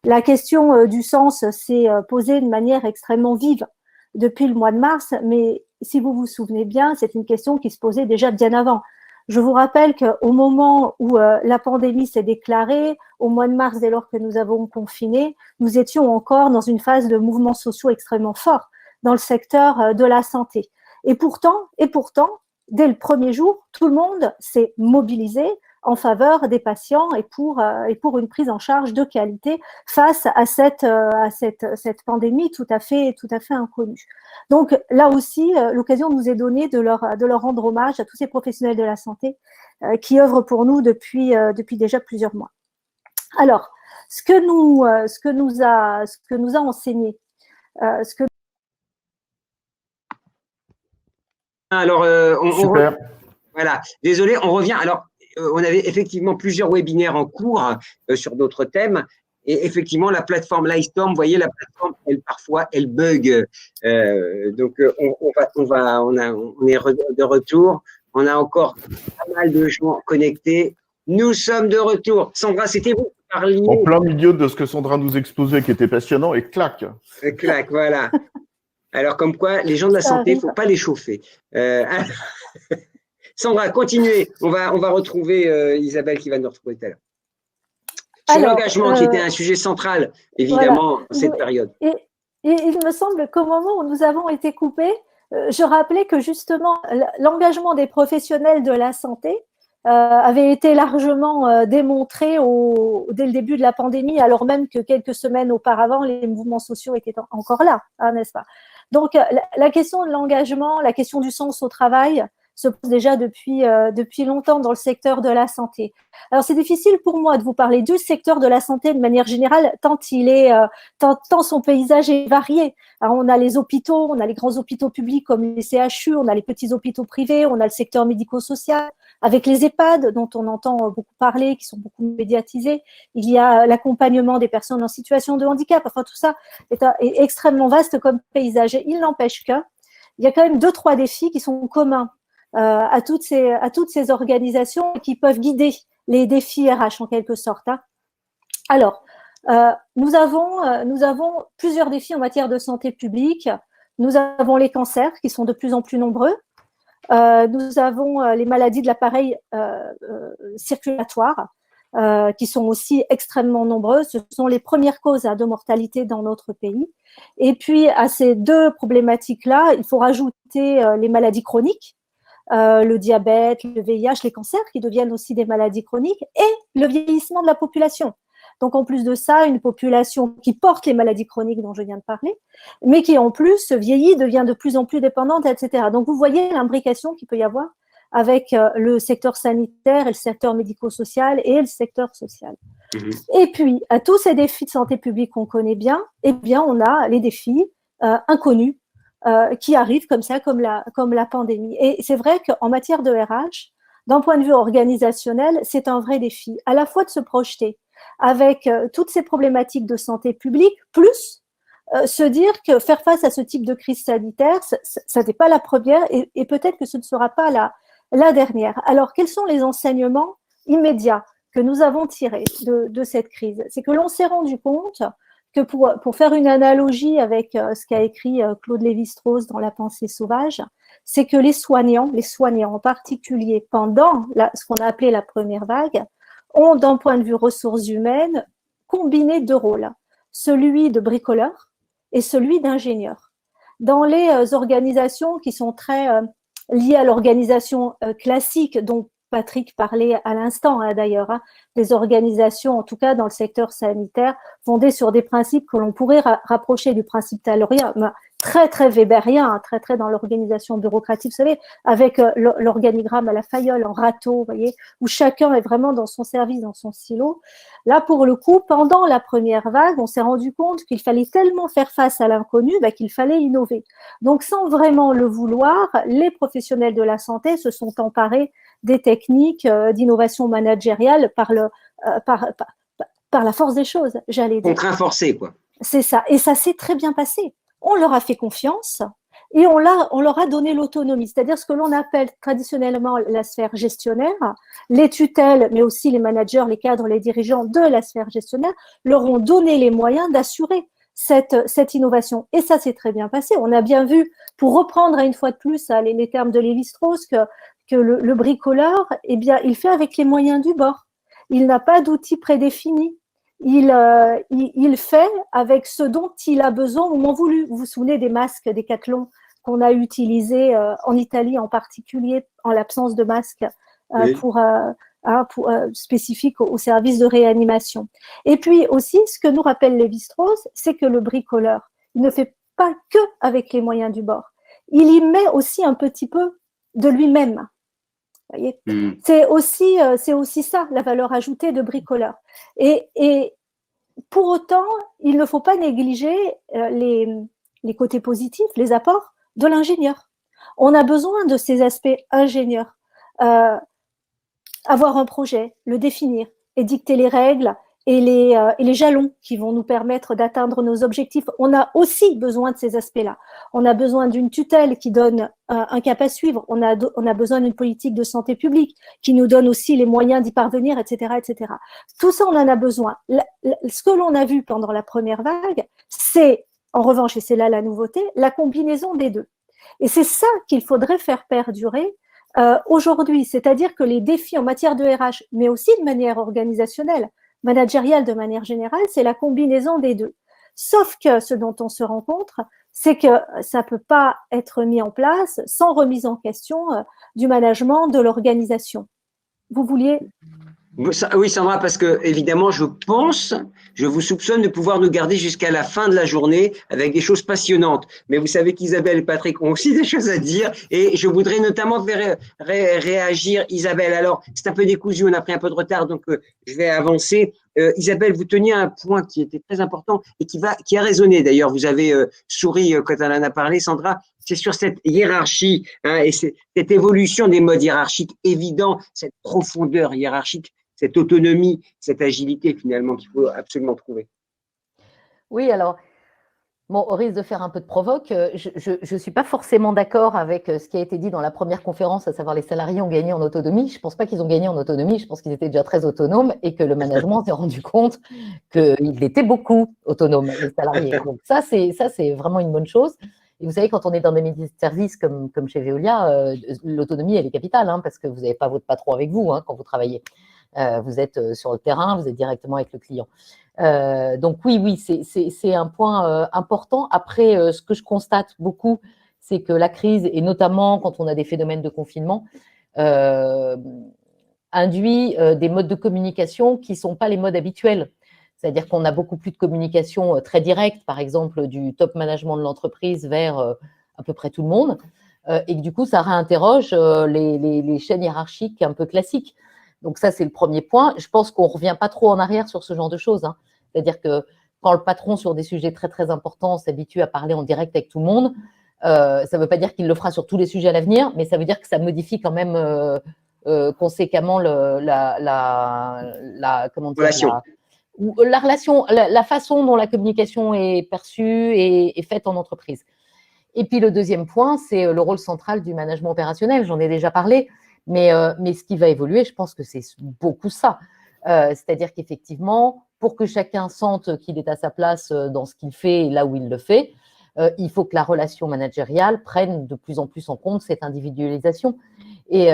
la question du sens s'est posée de manière extrêmement vive depuis le mois de mars, mais si vous vous souvenez bien, c'est une question qui se posait déjà bien avant. Je vous rappelle qu'au moment où la pandémie s'est déclarée, au mois de mars, dès lors que nous avons confiné, nous étions encore dans une phase de mouvements sociaux extrêmement forts dans le secteur de la santé. Et pourtant, dès le premier jour, tout le monde s'est mobilisé en faveur des patients et pour une prise en charge de qualité face à cette pandémie tout à fait inconnue. Donc là aussi, l'occasion nous est donnée de leur rendre hommage à tous ces professionnels de la santé qui œuvrent pour nous depuis déjà plusieurs mois. Alors, ce que nous a enseigné, Alors, Super. Voilà. Désolé, on revient. Alors, on avait effectivement plusieurs webinaires en cours sur d'autres thèmes. Et effectivement, la plateforme Livestorm, vous voyez, la plateforme, parfois, elle bug. Donc, on est de retour. On a encore pas mal de gens connectés. Nous sommes de retour. Sandra, c'était vous qui parliez. En plein milieu de ce que Sandra nous exposait, qui était passionnant, et clac. Clac, voilà. Alors, comme quoi, les gens de la santé, il ne faut pas les chauffer. Sandra, continuez. On va retrouver Isabelle qui va nous retrouver tout à l'heure. Sur l'engagement, qui était un sujet central, évidemment, dans cette période. Et il me semble qu'au moment où nous avons été coupés, je rappelais que justement, l'engagement des professionnels de la santé avait été largement démontré dès le début de la pandémie, alors même que quelques semaines auparavant, les mouvements sociaux étaient encore là, hein, n'est-ce pas? Donc, la question de l'engagement, la question du sens au travail se pose déjà depuis longtemps dans le secteur de la santé. Alors, c'est difficile pour moi de vous parler du secteur de la santé de manière générale, tant son paysage est varié. Alors, on a les hôpitaux, on a les grands hôpitaux publics comme les CHU, on a les petits hôpitaux privés, on a le secteur médico-social, avec les EHPAD, dont on entend beaucoup parler, qui sont beaucoup médiatisés. Il y a l'accompagnement des personnes en situation de handicap. Enfin, tout ça est extrêmement vaste comme paysage. Et il n'empêche qu'il y a quand même 2-3 défis qui sont communs à toutes ces organisations et qui peuvent guider les défis RH en quelque sorte. Alors, nous avons plusieurs défis en matière de santé publique. Nous avons les cancers qui sont de plus en plus nombreux. Nous avons les maladies de l'appareil circulatoire qui sont aussi extrêmement nombreuses. Ce sont les premières causes de mortalité dans notre pays. Et puis, à ces deux problématiques-là, il faut rajouter les maladies chroniques, le diabète, le VIH, les cancers qui deviennent aussi des maladies chroniques et le vieillissement de la population. Donc, en plus de ça, une population qui porte les maladies chroniques dont je viens de parler, mais qui en plus vieillit, devient de plus en plus dépendante, etc. Donc, vous voyez l'imbrication qu'il peut y avoir avec le secteur sanitaire et le secteur médico-social et le secteur social. Et puis, à tous ces défis de santé publique qu'on connaît bien, eh bien, on a les défis inconnus qui arrivent comme ça, comme la pandémie. Et c'est vrai qu'en matière de RH, d'un point de vue organisationnel, c'est un vrai défi, à la fois de se projeter avec toutes ces problématiques de santé publique, plus se dire que faire face à ce type de crise sanitaire, ça n'est pas la première et peut-être que ce ne sera pas la dernière. Alors, quels sont les enseignements immédiats que nous avons tirés de cette crise? C'est que l'on s'est rendu compte que pour faire une analogie avec ce qu'a écrit Claude Lévi-Strauss dans La pensée sauvage, c'est que les soignants en particulier pendant ce qu'on a appelé la première vague, ont, d'un point de vue ressources humaines, combiné deux rôles, celui de bricoleur et celui d'ingénieur. Dans les organisations qui sont très liées à l'organisation classique, dont Patrick parlait à l'instant d'ailleurs, des organisations, en tout cas dans le secteur sanitaire, fondées sur des principes que l'on pourrait rapprocher du principe taylorien, très très weberien, très très dans l'organisation bureaucratique, vous savez, avec l'organigramme à la Fayol, en râteau, vous voyez, où chacun est vraiment dans son service, dans son silo. Là, pour le coup, pendant la première vague, on s'est rendu compte qu'il fallait tellement faire face à l'inconnu qu'il fallait innover. Donc, sans vraiment le vouloir, les professionnels de la santé se sont emparés des techniques d'innovation managériale par la force des choses, j'allais dire. Contraint forcé, quoi. C'est ça. Et ça s'est très bien passé. On leur a fait confiance et on leur a donné l'autonomie, c'est-à-dire ce que l'on appelle traditionnellement la sphère gestionnaire, les tutelles, mais aussi les managers, les cadres, les dirigeants de la sphère gestionnaire leur ont donné les moyens d'assurer cette innovation. Et ça s'est très bien passé. On a bien vu, pour reprendre une fois de plus les termes de Lévi-Strauss, que le bricoleur, eh bien, il fait avec les moyens du bord. Il n'a pas d'outils prédéfinis. Il fait avec ce dont il a besoin au moment voulu. Vous vous souvenez des masques Decathlon qu'on a utilisés en Italie en particulier, en l'absence de masques oui. Spécifiques au service de réanimation. Et puis aussi, ce que nous rappelle Lévi-Strauss, c'est que le bricoleur, il ne fait pas que avec les moyens du bord. Il y met aussi un petit peu de lui-même. Voyez, c'est aussi ça, la valeur ajoutée de bricoleur. Et pour autant, il ne faut pas négliger les côtés positifs, les apports de l'ingénieur. On a besoin de ces aspects ingénieurs. Avoir un projet, le définir et dicter les règles et les jalons qui vont nous permettre d'atteindre nos objectifs. On a aussi besoin de ces aspects-là. On a besoin d'une tutelle qui donne un cap à suivre. On a besoin d'une politique de santé publique qui nous donne aussi les moyens d'y parvenir, etc., etc. Tout ça, on en a besoin. Ce que l'on a vu pendant la première vague, c'est, en revanche, et c'est là la nouveauté, la combinaison des deux. Et c'est ça qu'il faudrait faire perdurer aujourd'hui. C'est-à-dire que les défis en matière de RH, mais aussi de manière organisationnelle, managériale de manière générale, c'est la combinaison des deux. Sauf que ce dont on se rend compte, c'est que ça ne peut pas être mis en place sans remise en question du management, de l'organisation. Vous vouliez… Oui, Sandra, parce que évidemment, je vous soupçonne de pouvoir nous garder jusqu'à la fin de la journée avec des choses passionnantes. Mais vous savez qu'Isabelle et Patrick ont aussi des choses à dire et je voudrais notamment faire réagir Isabelle. Alors, c'est un peu décousu, on a pris un peu de retard, donc je vais avancer. Isabelle, vous teniez un point qui était très important et qui a résonné. D'ailleurs, vous avez souri quand elle en a parlé, Sandra. C'est sur cette hiérarchie et cette évolution des modes hiérarchiques évidents, cette profondeur hiérarchique, cette autonomie, cette agilité finalement qu'il faut absolument trouver. Oui, alors, bon, au risque de faire un peu de provoque, je ne suis pas forcément d'accord avec ce qui a été dit dans la première conférence, à savoir les salariés ont gagné en autonomie. Je ne pense pas qu'ils ont gagné en autonomie, je pense qu'ils étaient déjà très autonomes et que le management s'est rendu compte qu'ils étaient beaucoup autonomes, les salariés. Donc ça, c'est vraiment une bonne chose. Et vous savez, quand on est dans des métiers de service comme chez Veolia, l'autonomie, elle est capitale, hein, parce que vous n'avez pas votre patron avec vous quand vous travaillez. Vous êtes sur le terrain, vous êtes directement avec le client. Donc oui, c'est un point important. Après, ce que je constate beaucoup, c'est que la crise, et notamment quand on a des phénomènes de confinement, induit des modes de communication qui ne sont pas les modes habituels. C'est-à-dire qu'on a beaucoup plus de communication très directe, par exemple, du top management de l'entreprise vers à peu près tout le monde, et que du coup, ça réinterroge les chaînes hiérarchiques un peu classiques. Donc ça, c'est le premier point. Je pense qu'on ne revient pas trop en arrière sur ce genre de choses. C'est-à-dire que quand le patron, sur des sujets très, très importants, s'habitue à parler en direct avec tout le monde, ça ne veut pas dire qu'il le fera sur tous les sujets à l'avenir, mais ça veut dire que ça modifie quand même conséquemment la relation, la façon dont la communication est perçue et faite en entreprise. Et puis le deuxième point, c'est le rôle central du management opérationnel. J'en ai déjà parlé, mais ce qui va évoluer, je pense que c'est beaucoup ça. C'est-à-dire qu'effectivement, pour que chacun sente qu'il est à sa place dans ce qu'il fait et là où il le fait, il faut que la relation managériale prenne de plus en plus en compte cette individualisation. Et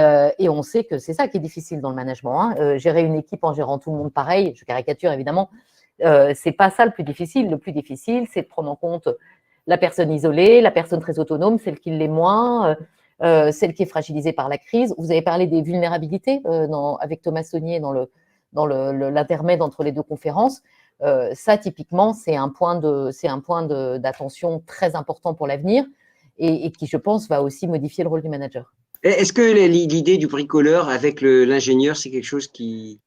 on sait que c'est ça qui est difficile dans le management. Gérer une équipe en gérant tout le monde pareil, je caricature évidemment, c'est pas ça le plus difficile. Le plus difficile, c'est de prendre en compte la personne isolée, la personne très autonome, celle qui l'est moins, celle qui est fragilisée par la crise. Vous avez parlé des vulnérabilités avec Thomas Saunier dans l'intermède entre les deux conférences. Ça, typiquement, c'est un point d'attention très important pour l'avenir et qui, je pense, va aussi modifier le rôle du manager. Est-ce que l'idée du bricoleur avec l'ingénieur, c'est quelque chose qui…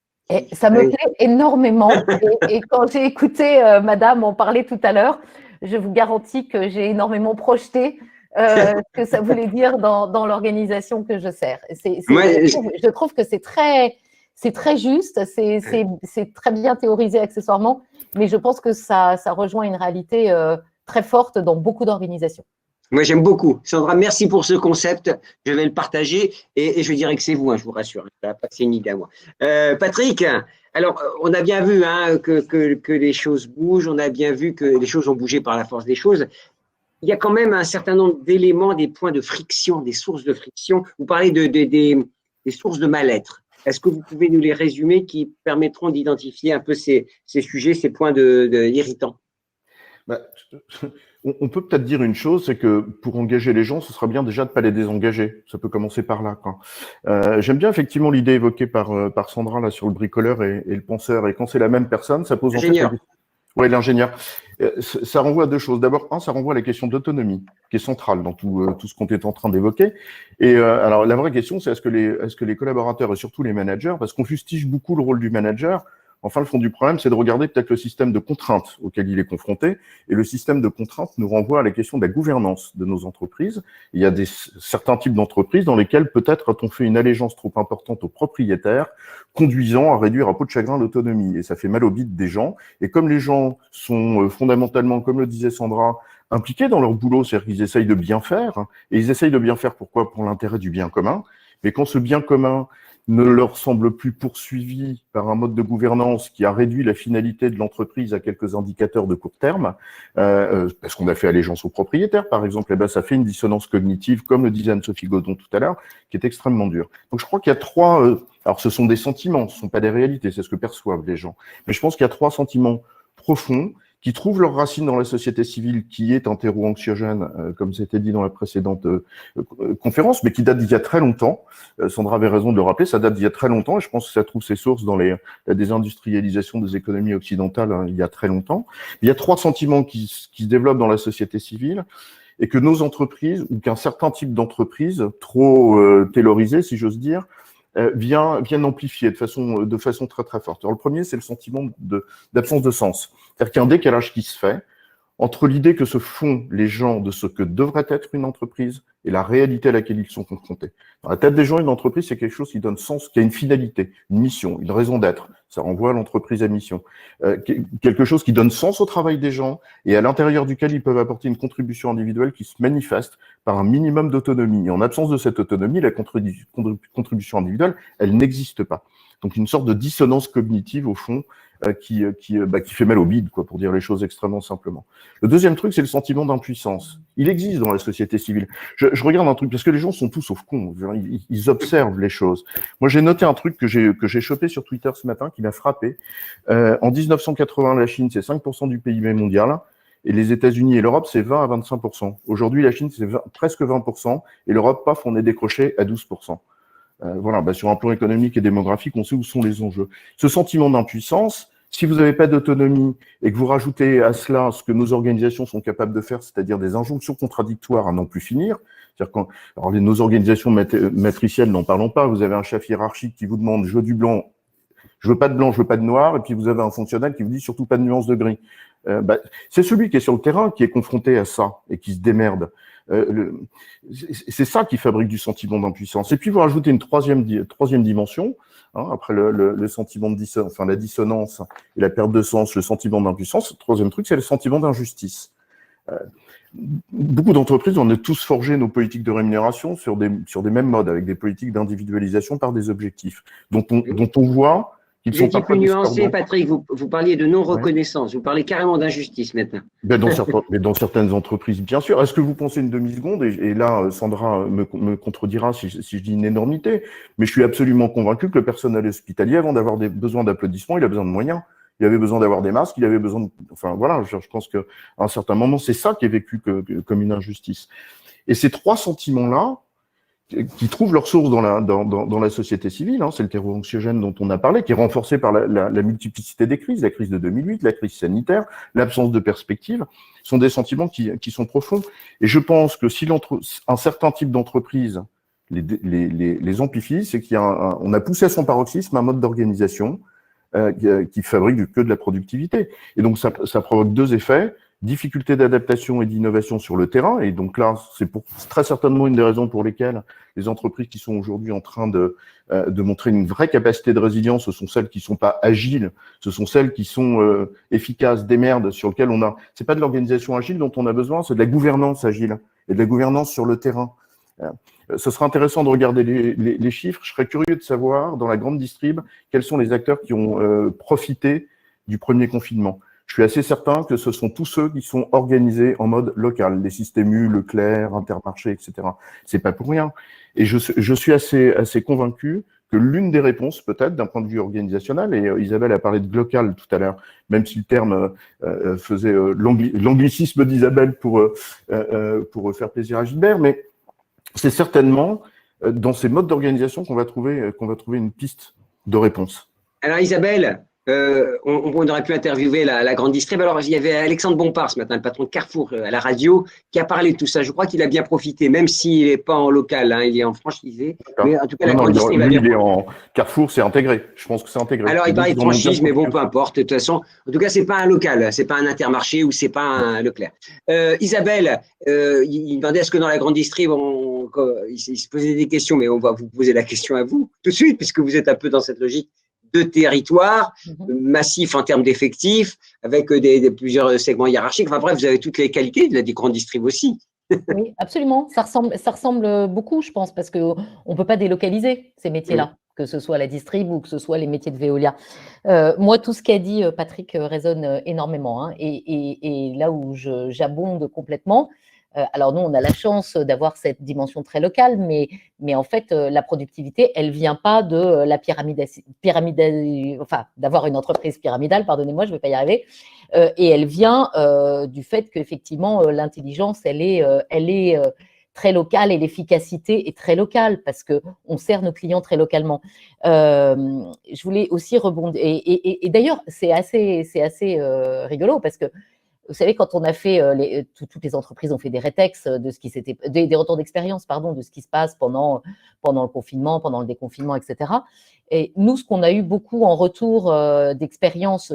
Ça me plaît énormément. Et quand j'ai écouté Madame en parler tout à l'heure, je vous garantis que j'ai énormément projeté ce que ça voulait dire dans l'organisation que je sers. Je trouve que c'est très juste, c'est très bien théorisé accessoirement, mais je pense que ça rejoint une réalité très forte dans beaucoup d'organisations. Moi, j'aime beaucoup. Sandra, merci pour ce concept. Je vais le partager et je dirais que c'est vous, je vous rassure. C'est une idée à moi. Patrick, alors, on a bien vu que les choses bougent. On a bien vu que les choses ont bougé par la force des choses. Il y a quand même un certain nombre d'éléments, des points de friction, des sources de friction. Vous parlez des sources de mal-être. Est-ce que vous pouvez nous les résumer qui permettront d'identifier un peu ces sujets, ces points irritants? On peut peut-être dire une chose, c'est que pour engager les gens, ce sera bien déjà de ne pas les désengager. Ça peut commencer par là. J'aime bien effectivement l'idée évoquée par Sandra là sur le bricoleur et le penseur. Et quand c'est la même personne, ça pose en fait… Oui, l'ingénieur. Ça renvoie à deux choses. D'abord, ça renvoie à la question d'autonomie, qui est centrale dans tout ce qu'on est en train d'évoquer. Et alors, la vraie question, c'est est-ce que les collaborateurs et surtout les managers, parce qu'on fustige beaucoup le rôle du manager, enfin, le fond du problème, c'est de regarder peut-être le système de contraintes auquel il est confronté. Et le système de contraintes nous renvoie à la question de la gouvernance de nos entreprises. Il y a certains types d'entreprises dans lesquelles peut-être a-t-on fait une allégeance trop importante aux propriétaires, conduisant à réduire à peau de chagrin l'autonomie. Et ça fait mal au bide des gens. Et comme les gens sont fondamentalement, comme le disait Sandra, impliqués dans leur boulot, c'est-à-dire qu'ils essayent de bien faire. Et ils essayent de bien faire pourquoi? Pour l'intérêt du bien commun. Mais quand ce bien commun ne leur semble plus poursuivi par un mode de gouvernance qui a réduit la finalité de l'entreprise à quelques indicateurs de court terme, parce qu'on a fait allégeance aux propriétaires, par exemple, et ben ça fait une dissonance cognitive, comme le disait Anne-Sophie Godon tout à l'heure, qui est extrêmement dure. Donc je crois qu'il y a trois… alors ce sont des sentiments, ce ne sont pas des réalités, c'est ce que perçoivent les gens. Mais je pense qu'il y a trois sentiments profonds qui trouvent leurs racines dans la société civile, qui est un terreau anxiogène, comme c'était dit dans la précédente conférence, mais qui date d'il y a très longtemps. Sandra avait raison de le rappeler, ça date d'il y a très longtemps, et je pense que ça trouve ses sources dans la désindustrialisation des économies occidentales il y a très longtemps. Il y a trois sentiments qui se développent dans la société civile, et que nos entreprises, ou qu'un certain type d'entreprise, trop taylorisées, si j'ose dire, viennent amplifier de façon très très forte. Alors, le premier, c'est le sentiment d'absence de sens. C'est-à-dire qu'il y a un décalage qui se fait entre l'idée que se font les gens de ce que devrait être une entreprise et la réalité à laquelle ils sont confrontés. Dans la tête des gens, une entreprise, c'est quelque chose qui donne sens, qui a une finalité, une mission, une raison d'être. Ça renvoie à l'entreprise à mission. Quelque chose qui donne sens au travail des gens et à l'intérieur duquel ils peuvent apporter une contribution individuelle qui se manifeste par un minimum d'autonomie. Et en absence de cette autonomie, la contribution individuelle, elle n'existe pas. Donc une sorte de dissonance cognitive, au fond, qui fait mal au bide, quoi, pour dire les choses extrêmement simplement. Le deuxième truc, c'est le sentiment d'impuissance. Il existe dans la société civile. Je regarde un truc, parce que les gens sont tous sauf cons, ils observent les choses. Moi, j'ai noté un truc que j'ai chopé sur Twitter ce matin, qui m'a frappé. En 1980, la Chine, c'est 5% du PIB mondial, et les États-Unis et l'Europe, c'est 20 à 25%. Aujourd'hui, la Chine, c'est presque 20%, et l'Europe, paf, on est décroché à 12%. Voilà, sur un plan économique et démographique, on sait où sont les enjeux. Ce sentiment d'impuissance, si vous n'avez pas d'autonomie et que vous rajoutez à cela ce que nos organisations sont capables de faire, c'est-à-dire des injonctions contradictoires à n'en plus finir, c'est-à-dire nos organisations matricielles, n'en parlons pas, vous avez un chef hiérarchique qui vous demande « je veux du blanc », je veux pas de blanc, je veux pas de noir, et puis vous avez un fonctionnaire qui vous dit surtout pas de nuance de gris. C'est celui qui est sur le terrain qui est confronté à ça et qui se démerde. C'est ça qui fabrique du sentiment d'impuissance. Et puis vous rajoutez une troisième dimension, après le sentiment de dissonance, enfin la dissonance et la perte de sens, le sentiment d'impuissance. Le troisième truc, c'est le sentiment d'injustice. Beaucoup d'entreprises, on a tous forgé nos politiques de rémunération sur des mêmes modes, avec des politiques d'individualisation par des objectifs, dont on voit qu'ils sont pas plus nuancé, Patrick, vous parliez de non-reconnaissance, vous parlez carrément d'injustice maintenant. Dans certaines entreprises, bien sûr. Est-ce que vous pensez une demi-seconde, et là, Sandra me contredira si je dis une énormité, mais je suis absolument convaincu que le personnel hospitalier, avant d'avoir besoin d'applaudissements, il a besoin de moyens. Il avait besoin d'avoir des masques, il avait besoin de... Enfin, voilà, je pense qu'à un certain moment, c'est ça qui est vécu comme une injustice. Et ces trois sentiments-là, qui trouvent leur source dans la société civile, c'est le terreau anxiogène dont on a parlé, qui est renforcé par la multiplicité des crises, la crise de 2008, la crise sanitaire, l'absence de perspective, sont des sentiments qui sont profonds. Et je pense que si un certain type d'entreprise les amplifie, c'est on a poussé à son paroxysme un mode d'organisation qui fabrique que de la productivité. Et donc ça provoque deux effets. Difficulté d'adaptation et d'innovation sur le terrain, et donc là, c'est très certainement une des raisons pour lesquelles les entreprises qui sont aujourd'hui en train de montrer une vraie capacité de résilience, ce sont celles qui sont pas agiles, ce sont celles qui sont efficaces, des merdes, sur lesquelles c'est pas de l'organisation agile dont on a besoin, c'est de la gouvernance agile, et de la gouvernance sur le terrain. Ce sera intéressant de regarder les chiffres, je serais curieux de savoir, dans la grande distrib, quels sont les acteurs qui ont profité du premier confinement. Je suis assez certain que ce sont tous ceux qui sont organisés en mode local, les systèmes U, Leclerc, Intermarché, etc. C'est pas pour rien. Et je suis assez convaincu que l'une des réponses, peut-être, d'un point de vue organisationnel, et Isabelle a parlé de local tout à l'heure, même si le terme faisait l'anglicisme d'Isabelle pour faire plaisir à Gilbert, mais c'est certainement dans ces modes d'organisation qu'on va trouver une piste de réponse. Alors Isabelle, on aurait pu interviewer la grande distrib. Alors, il y avait Alexandre Bompard ce matin, le patron de Carrefour à la radio, qui a parlé de tout ça. Je crois qu'il a bien profité, même s'il n'est pas en local, il est en franchisé. Mais en tout cas, la grande distrib a bien profité. Carrefour, c'est intégré. Je pense que c'est intégré. Alors, il parlait de franchise, mais bon, peu importe. De toute façon, en tout cas, c'est pas un local, c'est pas un Intermarché ou c'est pas un Leclerc. Isabelle, il demandait est-ce que dans la grande distrib, il se posait des questions, mais on va vous poser la question à vous tout de suite, puisque vous êtes un peu dans cette logique de territoire massif en termes d'effectifs, avec plusieurs segments hiérarchiques. Enfin bref, vous avez toutes les qualités de la grande distrib aussi. Oui, absolument. Ça ressemble beaucoup, je pense, parce qu'on ne peut pas délocaliser ces métiers-là, que ce soit la distrib ou que ce soit les métiers de Veolia. Moi, tout ce qu'a dit Patrick résonne énormément. Et là où j'abonde complètement, alors nous, on a la chance d'avoir cette dimension très locale, mais en fait, la productivité, elle vient pas de la d'avoir une entreprise pyramidale, pardonnez-moi, je ne vais pas y arriver, et elle vient du fait qu'effectivement, l'intelligence, elle est très locale et l'efficacité est très locale parce qu'on sert nos clients très localement. Je voulais aussi rebondir, et d'ailleurs, c'est assez rigolo parce que vous savez, quand on a fait, toutes les entreprises ont fait des rétex de ce qui s'était, des retours d'expérience, pardon, de ce qui se passe pendant le confinement, pendant le déconfinement, etc. Et nous, ce qu'on a eu beaucoup en retour d'expérience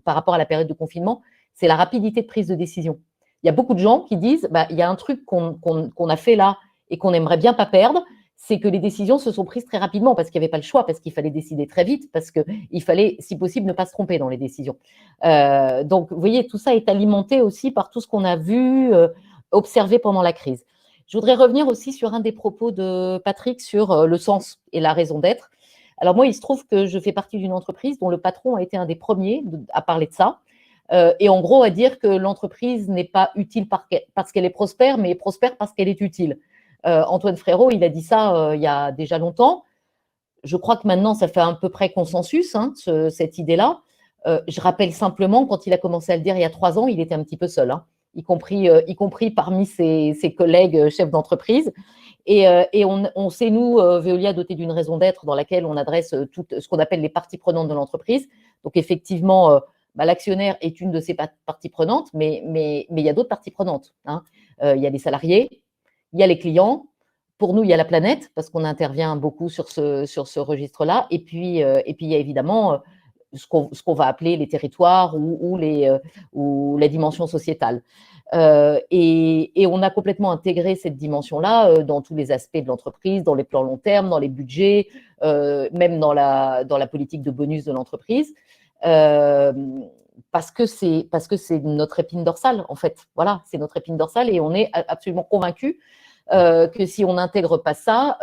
par rapport à la période de confinement, c'est la rapidité de prise de décision. Il y a beaucoup de gens qui disent, il y a un truc qu'on a fait là et qu'on n'aimerait bien pas perdre, c'est que les décisions se sont prises très rapidement parce qu'il n'y avait pas le choix, parce qu'il fallait décider très vite, parce qu'il fallait, si possible, ne pas se tromper dans les décisions. Donc, vous voyez, tout ça est alimenté aussi par tout ce qu'on a vu, observé pendant la crise. Je voudrais revenir aussi sur un des propos de Patrick sur le sens et la raison d'être. Alors moi, il se trouve que je fais partie d'une entreprise dont le patron a été un des premiers à parler de ça. Et en gros, à dire que l'entreprise n'est pas utile parce qu'elle est prospère, mais prospère parce qu'elle est utile. Antoine Frérot, il a dit ça il y a déjà longtemps. Je crois que maintenant, ça fait à peu près consensus, cette idée-là. Je rappelle simplement, quand il a commencé à le dire il y a 3 ans, il était un petit peu seul, y compris parmi ses collègues chefs d'entreprise. Et on s'est, nous, Veolia, doté d'une raison d'être dans laquelle on adresse tout ce qu'on appelle les parties prenantes de l'entreprise. Donc, effectivement, l'actionnaire est une de ces parties prenantes, mais il y a d'autres parties prenantes. Il y a les salariés, il y a les clients. Pour nous, il y a la planète, parce qu'on intervient beaucoup sur ce registre-là. Et puis, il y a évidemment ce qu'on va appeler les territoires ou la dimension sociétale. Et on a complètement intégré cette dimension-là dans tous les aspects de l'entreprise, dans les plans long terme, dans les budgets, même dans la politique de bonus de l'entreprise. Parce que c'est notre épine dorsale, en fait. Voilà, c'est notre épine dorsale et on est absolument convaincus que si on n'intègre pas ça,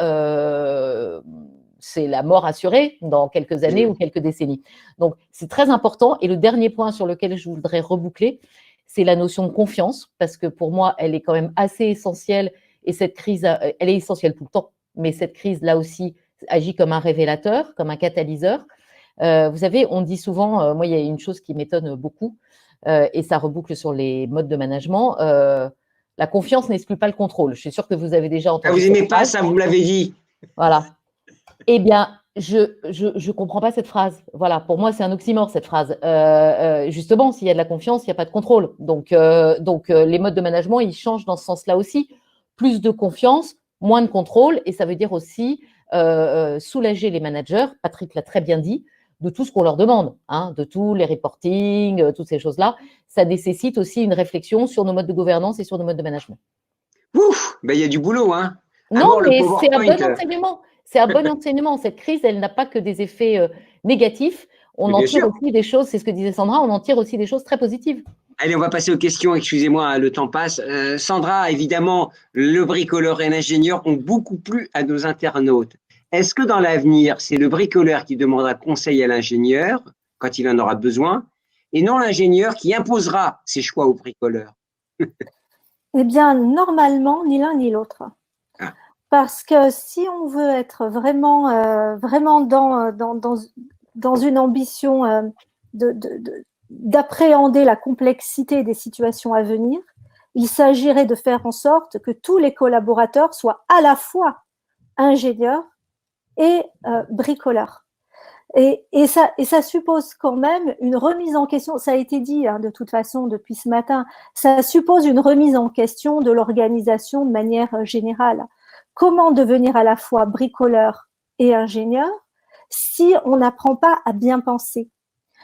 c'est la mort assurée dans quelques années ou quelques décennies. Donc, c'est très important. Et le dernier point sur lequel je voudrais reboucler, c'est la notion de confiance, parce que pour moi, elle est quand même assez essentielle. Et cette crise, elle est essentielle tout le temps. Mais cette crise, là aussi, agit comme un révélateur, comme un catalyseur. Vous savez, on dit souvent, moi, il y a une chose qui m'étonne beaucoup, et ça reboucle sur les modes de management. La confiance n'exclut pas le contrôle. Je suis sûre que vous avez déjà entendu. Vous n'aimez pas ça, vous me l'avez dit. Voilà. Eh bien, je comprends pas cette phrase. Voilà, pour moi, c'est un oxymore, cette phrase. Justement, s'il y a de la confiance, il n'y a pas de contrôle. Donc, les modes de management, ils changent dans ce sens-là aussi. Plus de confiance, moins de contrôle, et ça veut dire aussi soulager les managers, Patrick l'a très bien dit, de tout ce qu'on leur demande, de tous les reporting, toutes ces choses-là. Ça nécessite aussi une réflexion sur nos modes de gouvernance et sur nos modes de management. Ouf, il y a du boulot, Non, mais c'est un bon enseignement. C'est un bon enseignement. Cette crise, elle n'a pas que des effets négatifs. On en tire aussi des choses, c'est ce que disait Sandra, on en tire aussi des choses très positives. Allez, on va passer aux questions. Excusez-moi, le temps passe. Sandra, évidemment, le bricoleur et l'ingénieur ont beaucoup plu à nos internautes. Est-ce que dans l'avenir, c'est le bricoleur qui demandera conseil à l'ingénieur quand il en aura besoin et non l'ingénieur qui imposera ses choix au bricoleur? Eh bien, normalement, ni l'un ni l'autre. Parce que si on veut être vraiment dans une ambition d'appréhender la complexité des situations à venir, il s'agirait de faire en sorte que tous les collaborateurs soient à la fois ingénieurs et bricoleurs. Et ça suppose quand même une remise en question, ça a été dit de toute façon depuis ce matin, ça suppose une remise en question de l'organisation de manière générale. Comment devenir à la fois bricoleur et ingénieur si on n'apprend pas à bien penser,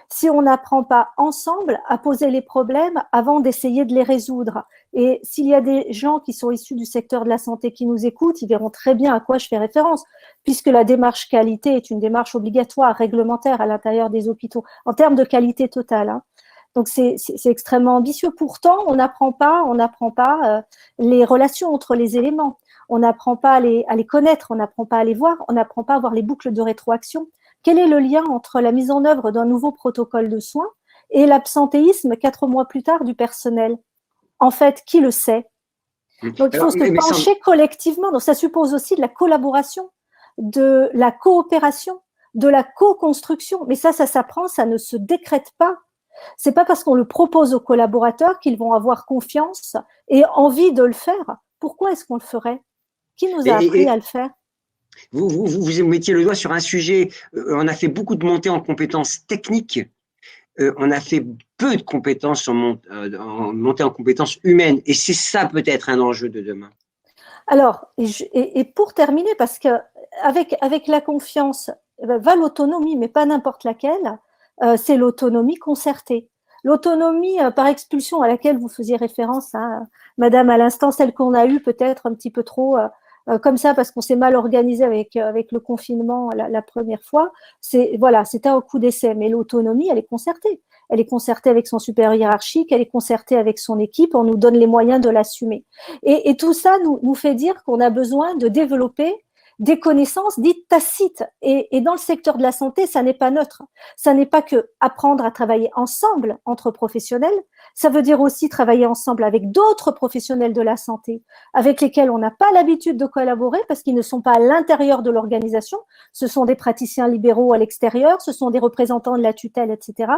si on n'apprend pas ensemble à poser les problèmes avant d'essayer de les résoudre. Et s'il y a des gens qui sont issus du secteur de la santé qui nous écoutent, ils verront très bien à quoi je fais référence, puisque la démarche qualité est une démarche obligatoire, réglementaire à l'intérieur des hôpitaux, en termes de qualité totale. Donc, c'est extrêmement ambitieux. Pourtant, on n'apprend pas les relations entre les éléments. On n'apprend pas à les connaître, on n'apprend pas à les voir, on n'apprend pas à voir les boucles de rétroaction. Quel est le lien entre la mise en œuvre d'un nouveau protocole de soins et l'absentéisme 4 mois plus tard du personnel? En fait, qui le sait? Donc, il faut se pencher collectivement. Donc, ça suppose aussi de la collaboration, de la coopération, de la co-construction. Mais ça s'apprend, ça ne se décrète pas. C'est pas parce qu'on le propose aux collaborateurs qu'ils vont avoir confiance et envie de le faire. Pourquoi est-ce qu'on le ferait? Qui nous a appris à le faire? Vous mettiez le doigt sur un sujet. On a fait beaucoup de montées en compétences techniques. on a fait peu de compétences en montée en compétences humaines. Et c'est ça peut-être un enjeu de demain. Alors, et pour terminer, parce que avec la confiance, va l'autonomie, mais pas n'importe laquelle, c'est l'autonomie concertée. L'autonomie par expulsion à laquelle vous faisiez référence, hein, Madame, à l'instant, celle qu'on a eue peut-être un petit peu trop comme ça parce qu'on s'est mal organisé avec le confinement la première fois. Voilà, c'était un coup d'essai, mais l'autonomie, elle est concertée. Elle est concertée avec son supérieur hiérarchique, elle est concertée avec son équipe, on nous donne les moyens de l'assumer. Et tout ça nous fait dire qu'on a besoin de développer des connaissances dites tacites. Et dans le secteur de la santé, ça n'est pas neutre. Ça n'est pas que apprendre à travailler ensemble entre professionnels, ça veut dire aussi travailler ensemble avec d'autres professionnels de la santé, avec lesquels on n'a pas l'habitude de collaborer parce qu'ils ne sont pas à l'intérieur de l'organisation. Ce sont des praticiens libéraux à l'extérieur, ce sont des représentants de la tutelle, etc.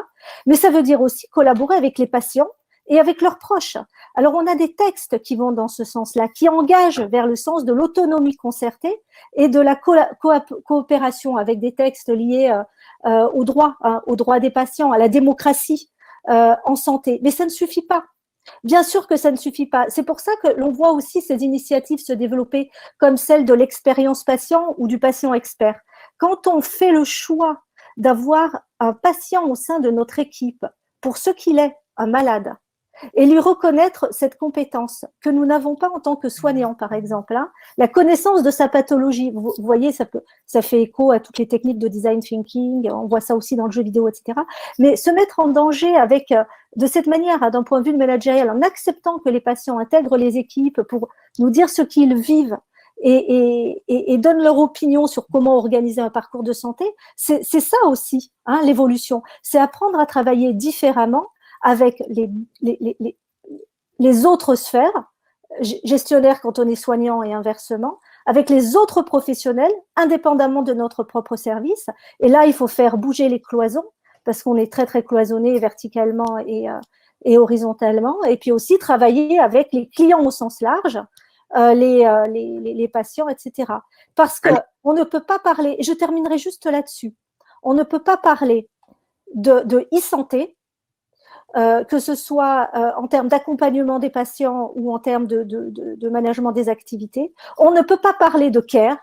Mais ça veut dire aussi collaborer avec les patients et avec leurs proches. Alors, on a des textes qui vont dans ce sens-là, qui engagent vers le sens de l'autonomie concertée et de la coopération avec des textes liés aux droits des patients, à la démocratie en santé. Mais ça ne suffit pas. Bien sûr que ça ne suffit pas. C'est pour ça que l'on voit aussi ces initiatives se développer comme celle de l'expérience patient ou du patient expert. Quand on fait le choix d'avoir un patient au sein de notre équipe pour ce qu'il est, un malade, et lui reconnaître cette compétence que nous n'avons pas en tant que soignants, par exemple, hein, la connaissance de sa pathologie. Vous voyez, ça fait écho à toutes les techniques de design thinking, on voit ça aussi dans le jeu vidéo, etc. Mais se mettre en danger avec, de cette manière, d'un point de vue managérial, en acceptant que les patients intègrent les équipes pour nous dire ce qu'ils vivent et donnent leur opinion sur comment organiser un parcours de santé, c'est ça aussi, hein, l'évolution. C'est apprendre à travailler différemment avec les autres sphères, gestionnaires quand on est soignant et inversement, avec les autres professionnels, indépendamment de notre propre service. Et là, il faut faire bouger les cloisons, parce qu'on est très, très cloisonné verticalement et horizontalement. Et puis aussi travailler avec les clients au sens large, les patients, etc. Parce qu'on ne peut pas parler, et je terminerai juste là-dessus, on ne peut pas parler de e-santé, que ce soit en termes d'accompagnement des patients ou en termes de management des activités. On ne peut pas parler de care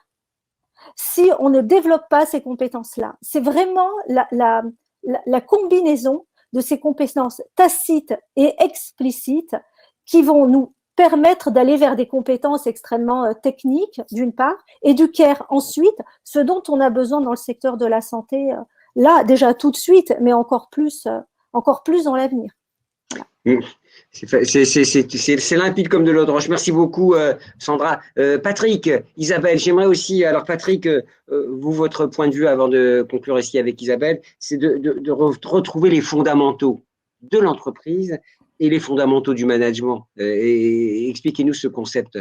si on ne développe pas ces compétences-là. C'est vraiment la combinaison de ces compétences tacites et explicites qui vont nous permettre d'aller vers des compétences extrêmement techniques, d'une part, et du care ensuite, ce dont on a besoin dans le secteur de la santé, là, déjà tout de suite, mais encore plus dans l'avenir. C'est limpide comme de l'eau de roche. Merci beaucoup, Sandra. Patrick, Isabelle, j'aimerais aussi, alors Patrick, vous, votre point de vue avant de conclure ici avec Isabelle, c'est de retrouver les fondamentaux de l'entreprise et les fondamentaux du management. Et expliquez-nous ce concept.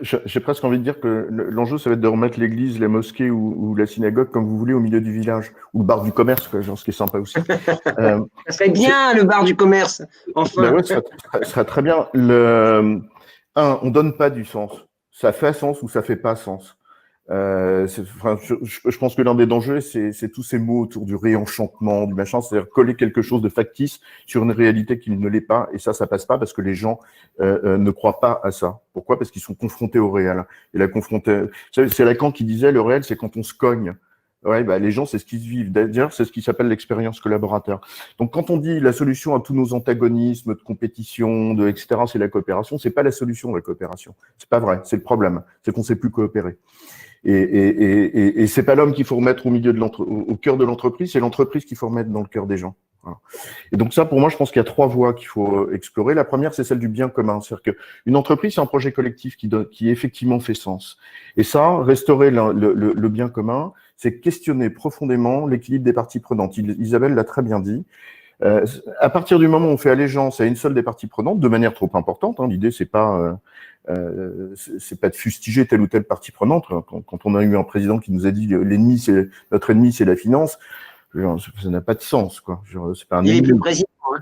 J'ai presque envie de dire que l'enjeu, ça va être de remettre l'église, la mosquée ou la synagogue, comme vous voulez, au milieu du village, ou le bar du commerce, quoi, genre, ce qui est sympa aussi. Ça serait bien, le bar du commerce, enfin. Ben ouais, ça serait très bien. On donne pas du sens. Ça fait sens ou ça fait pas sens. Je pense que l'un des dangers, c'est tous ces mots autour du réenchantement, du machin, c'est-à-dire coller quelque chose de factice sur une réalité qui ne l'est pas, et ça passe pas parce que les gens ne croient pas à ça. Pourquoi? Parce qu'ils sont confrontés au réel. Et c'est Lacan qui disait, le réel, c'est quand on se cogne. Ouais, bah, les gens, c'est ce qu'ils vivent. D'ailleurs, c'est ce qui s'appelle l'expérience collaborateur. Donc, quand on dit la solution à tous nos antagonismes de compétition, etc., c'est la coopération, c'est pas la solution, la coopération. C'est pas vrai. C'est le problème. C'est qu'on sait plus coopérer. Et c'est pas l'homme qu'il faut remettre au cœur de l'entreprise, c'est l'entreprise qu'il faut remettre dans le cœur des gens. Voilà. Et donc ça, pour moi, je pense qu'il y a 3 voies qu'il faut explorer. La première, c'est celle du bien commun. C'est-à-dire qu'une entreprise, c'est un projet collectif qui effectivement fait sens. Et ça, restaurer le bien commun, c'est questionner profondément l'équilibre des parties prenantes. Isabelle l'a très bien dit. À partir du moment où on fait allégeance à une seule des parties prenantes, de manière trop importante, hein, l'idée c'est pas de fustiger telle ou telle partie prenante. Quand on a eu un président qui nous a dit notre ennemi c'est la finance, ça n'a pas de sens, quoi. C'est pas un il est plus président. Hein.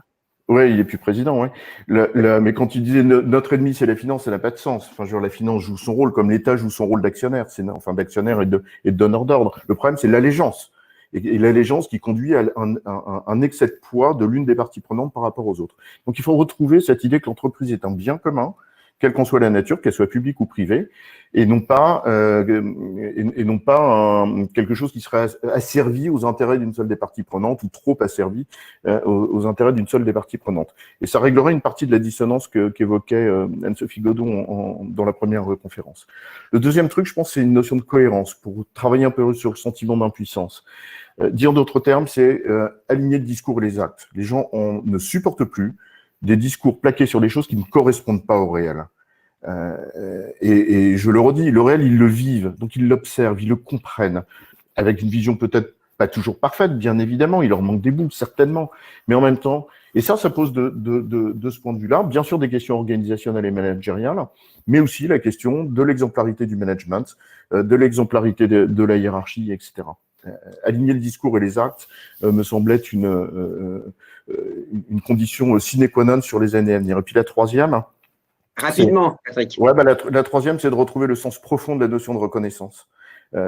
Ouais, il est plus président, ouais. Mais quand il disait notre ennemi c'est la finance, ça n'a pas de sens. Enfin, la finance joue son rôle comme l'État joue son rôle d'actionnaire, d'actionnaire et de donneur d'ordre. Le problème c'est l'allégeance. et l'allégeance qui conduit à un excès de poids de l'une des parties prenantes par rapport aux autres. Donc il faut retrouver cette idée que l'entreprise est un bien commun, quelle qu'en soit la nature, qu'elle soit publique ou privée, et non pas quelque chose qui serait asservi aux intérêts d'une seule des parties prenantes ou trop asservi aux intérêts d'une seule des parties prenantes. Et ça réglerait une partie de la dissonance qu'évoquait Anne-Sophie Godon dans la première conférence. Le deuxième truc, je pense, c'est une notion de cohérence pour travailler un peu sur le sentiment d'impuissance. Dire d'autres termes, c'est aligner le discours et les actes. Les gens ne supportent plus des discours plaqués sur des choses qui ne correspondent pas au réel. Et je le redis, le réel, ils le vivent, donc ils l'observent, ils le comprennent, avec une vision peut-être pas toujours parfaite, bien évidemment, il leur manque des bouts, certainement, mais en même temps, et ça pose de ce point de vue-là, bien sûr des questions organisationnelles et managériales, mais aussi la question de l'exemplarité du management, de l'exemplarité de la hiérarchie, etc. Aligner le discours et les actes me semble être une condition sine qua non sur les années à venir. Et puis la troisième… Rapidement, Patrick. Ouais, la troisième, c'est de retrouver le sens profond de la notion de reconnaissance. Il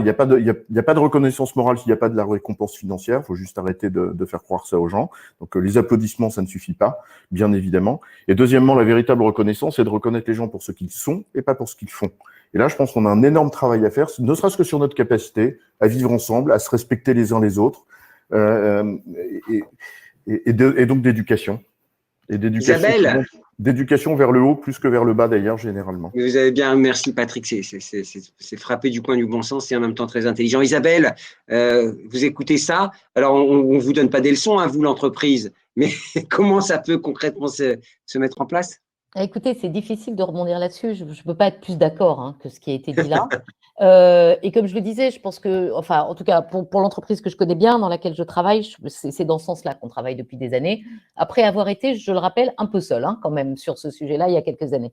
n'y a pas de reconnaissance morale s'il n'y a pas de la récompense financière. Il faut juste arrêter de faire croire ça aux gens. Donc les applaudissements, ça ne suffit pas, bien évidemment. Et deuxièmement, la véritable reconnaissance, c'est de reconnaître les gens pour ce qu'ils sont et pas pour ce qu'ils font. Et là, je pense qu'on a un énorme travail à faire, ne serait-ce que sur notre capacité à vivre ensemble, à se respecter les uns les autres, et donc d'éducation. Et d'éducation vers le haut plus que vers le bas d'ailleurs, généralement. Vous avez bien, merci Patrick, c'est frappé du coin du bon sens et en même temps très intelligent. Isabelle, vous écoutez ça, alors on ne vous donne pas des leçons, hein, vous l'entreprise, mais comment ça peut concrètement se mettre en place? Écoutez, c'est difficile de rebondir là-dessus. Je ne peux pas être plus d'accord que ce qui a été dit là. Et comme je le disais, je pense que, enfin, en tout cas, pour l'entreprise que je connais bien, dans laquelle je travaille, c'est dans ce sens-là qu'on travaille depuis des années. Après avoir été, je le rappelle, un peu seul quand même sur ce sujet-là il y a quelques années.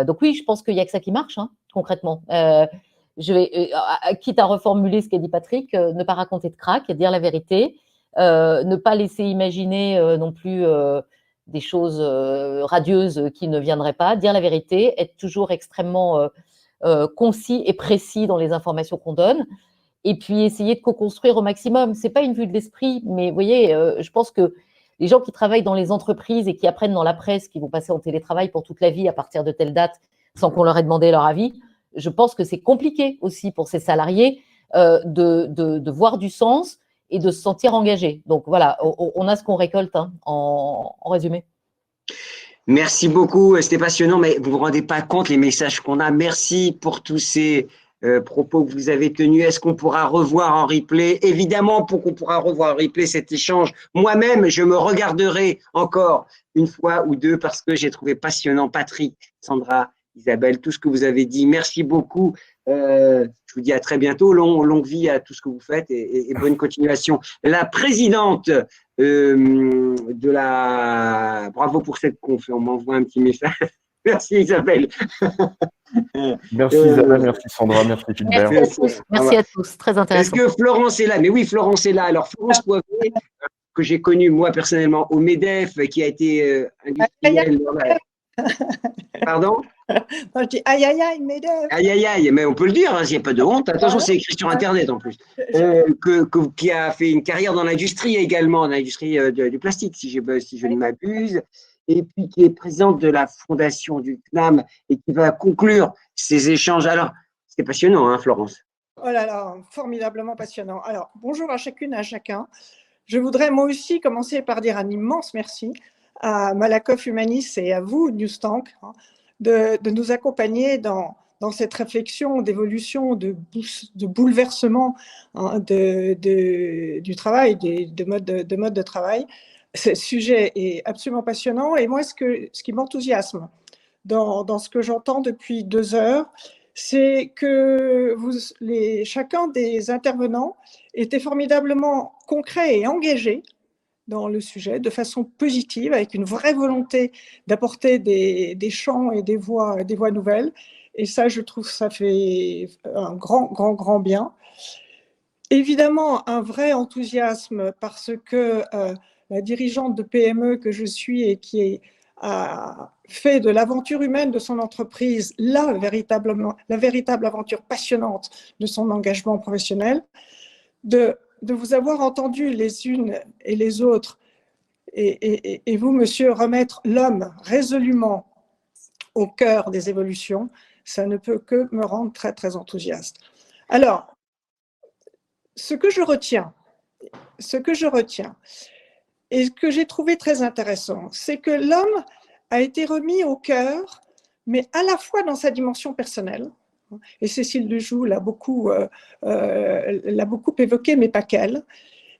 Donc oui, je pense qu'il n'y a que ça qui marche, concrètement. Quitte à reformuler ce qu'a dit Patrick, ne pas raconter de crack, dire la vérité, ne pas laisser imaginer non plus des choses radieuses qui ne viendraient pas, dire la vérité, être toujours extrêmement concis et précis dans les informations qu'on donne, et puis essayer de co-construire au maximum. C'est pas une vue de l'esprit, mais vous voyez, je pense que les gens qui travaillent dans les entreprises et qui apprennent dans la presse qu'ils vont passer en télétravail pour toute la vie à partir de telle date sans qu'on leur ait demandé leur avis, je pense que c'est compliqué aussi pour ces salariés de voir du sens et de se sentir engagé. Donc voilà, on a ce qu'on récolte en résumé. Merci beaucoup, c'était passionnant, mais vous ne vous rendez pas compte les messages qu'on a. Merci pour tous ces propos que vous avez tenus. Est-ce qu'on pourra revoir en replay? Évidemment, pour qu'on pourra revoir en replay cet échange. Moi-même, je me regarderai encore une fois ou deux parce que j'ai trouvé passionnant. Patrick, Sandra, Isabelle, tout ce que vous avez dit. Merci beaucoup. Je vous dis à très bientôt. Longue vie à tout ce que vous faites et bonne continuation. La présidente de la… Bravo pour cette conf. On m'envoie un petit message. Merci Isabelle. Merci Isabelle, merci Sandra, merci Gilbert. Merci à tous, très intéressant. Est-ce que Florence est là? Mais oui, Florence est là. Alors Florence Poivet, que j'ai connue moi personnellement au MEDEF, qui a été industriel. Pardon? Je dis aïe aïe aïe, MEDEF. Aïe aïe aïe, mais on peut le dire, il n'y a pas de honte. Attention, c'est écrit sur Internet en plus. Qui a fait une carrière dans l'industrie également, dans l'industrie du plastique, si je ne m'abuse. Et puis qui est présidente de la fondation du CNAM et qui va conclure ces échanges. Alors, c'était passionnant, Florence? Oh là là, formidablement passionnant. Alors, bonjour à chacune et à chacun. Je voudrais moi aussi commencer par dire un immense merci à Malakoff Humanis et à vous, Newstank, de nous accompagner dans cette réflexion d'évolution, de bouleversement du travail, de mode de travail. Ce sujet est absolument passionnant et moi, ce qui m'enthousiasme dans ce que j'entends depuis 2 heures, c'est que chacun des intervenants était formidablement concret et engagé dans le sujet de façon positive, avec une vraie volonté d'apporter des champs et des voix nouvelles. Et ça, je trouve, ça fait un grand bien. Évidemment, un vrai enthousiasme parce que la dirigeante de PME que je suis et qui a fait de l'aventure humaine de son entreprise la véritable aventure passionnante de son engagement professionnel. de vous avoir entendu les unes et les autres, et vous, monsieur, remettre l'homme résolument au cœur des évolutions, ça ne peut que me rendre très, très enthousiaste. Alors, ce que je retiens, et ce que j'ai trouvé très intéressant, c'est que l'homme a été remis au cœur, mais à la fois dans sa dimension personnelle, et Cécile Dejoux l'a beaucoup évoqué, mais pas qu'elle,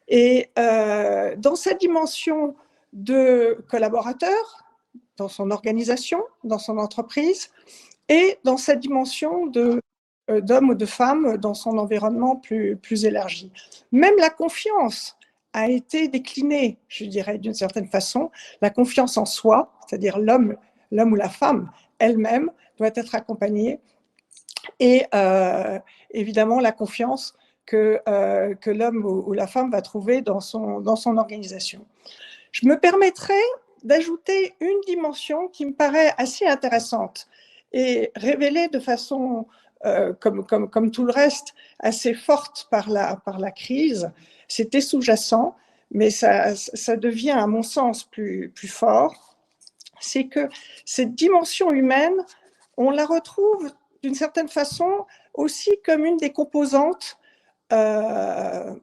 et dans sa dimension de collaborateur, dans son organisation, dans son entreprise, et dans sa dimension d'homme ou de femme dans son environnement plus élargi. Même la confiance a été déclinée, je dirais, d'une certaine façon. La confiance en soi, c'est-à-dire l'homme ou la femme elle-même, doit être accompagnée. Et évidemment, la confiance que l'homme ou la femme va trouver dans son organisation. Je me permettrai d'ajouter une dimension qui me paraît assez intéressante et révélée de façon, comme tout le reste, assez forte par la crise. C'était sous-jacent, mais ça devient, à mon sens, plus fort. C'est que cette dimension humaine, on la retrouve d'une certaine façon aussi comme une des composantes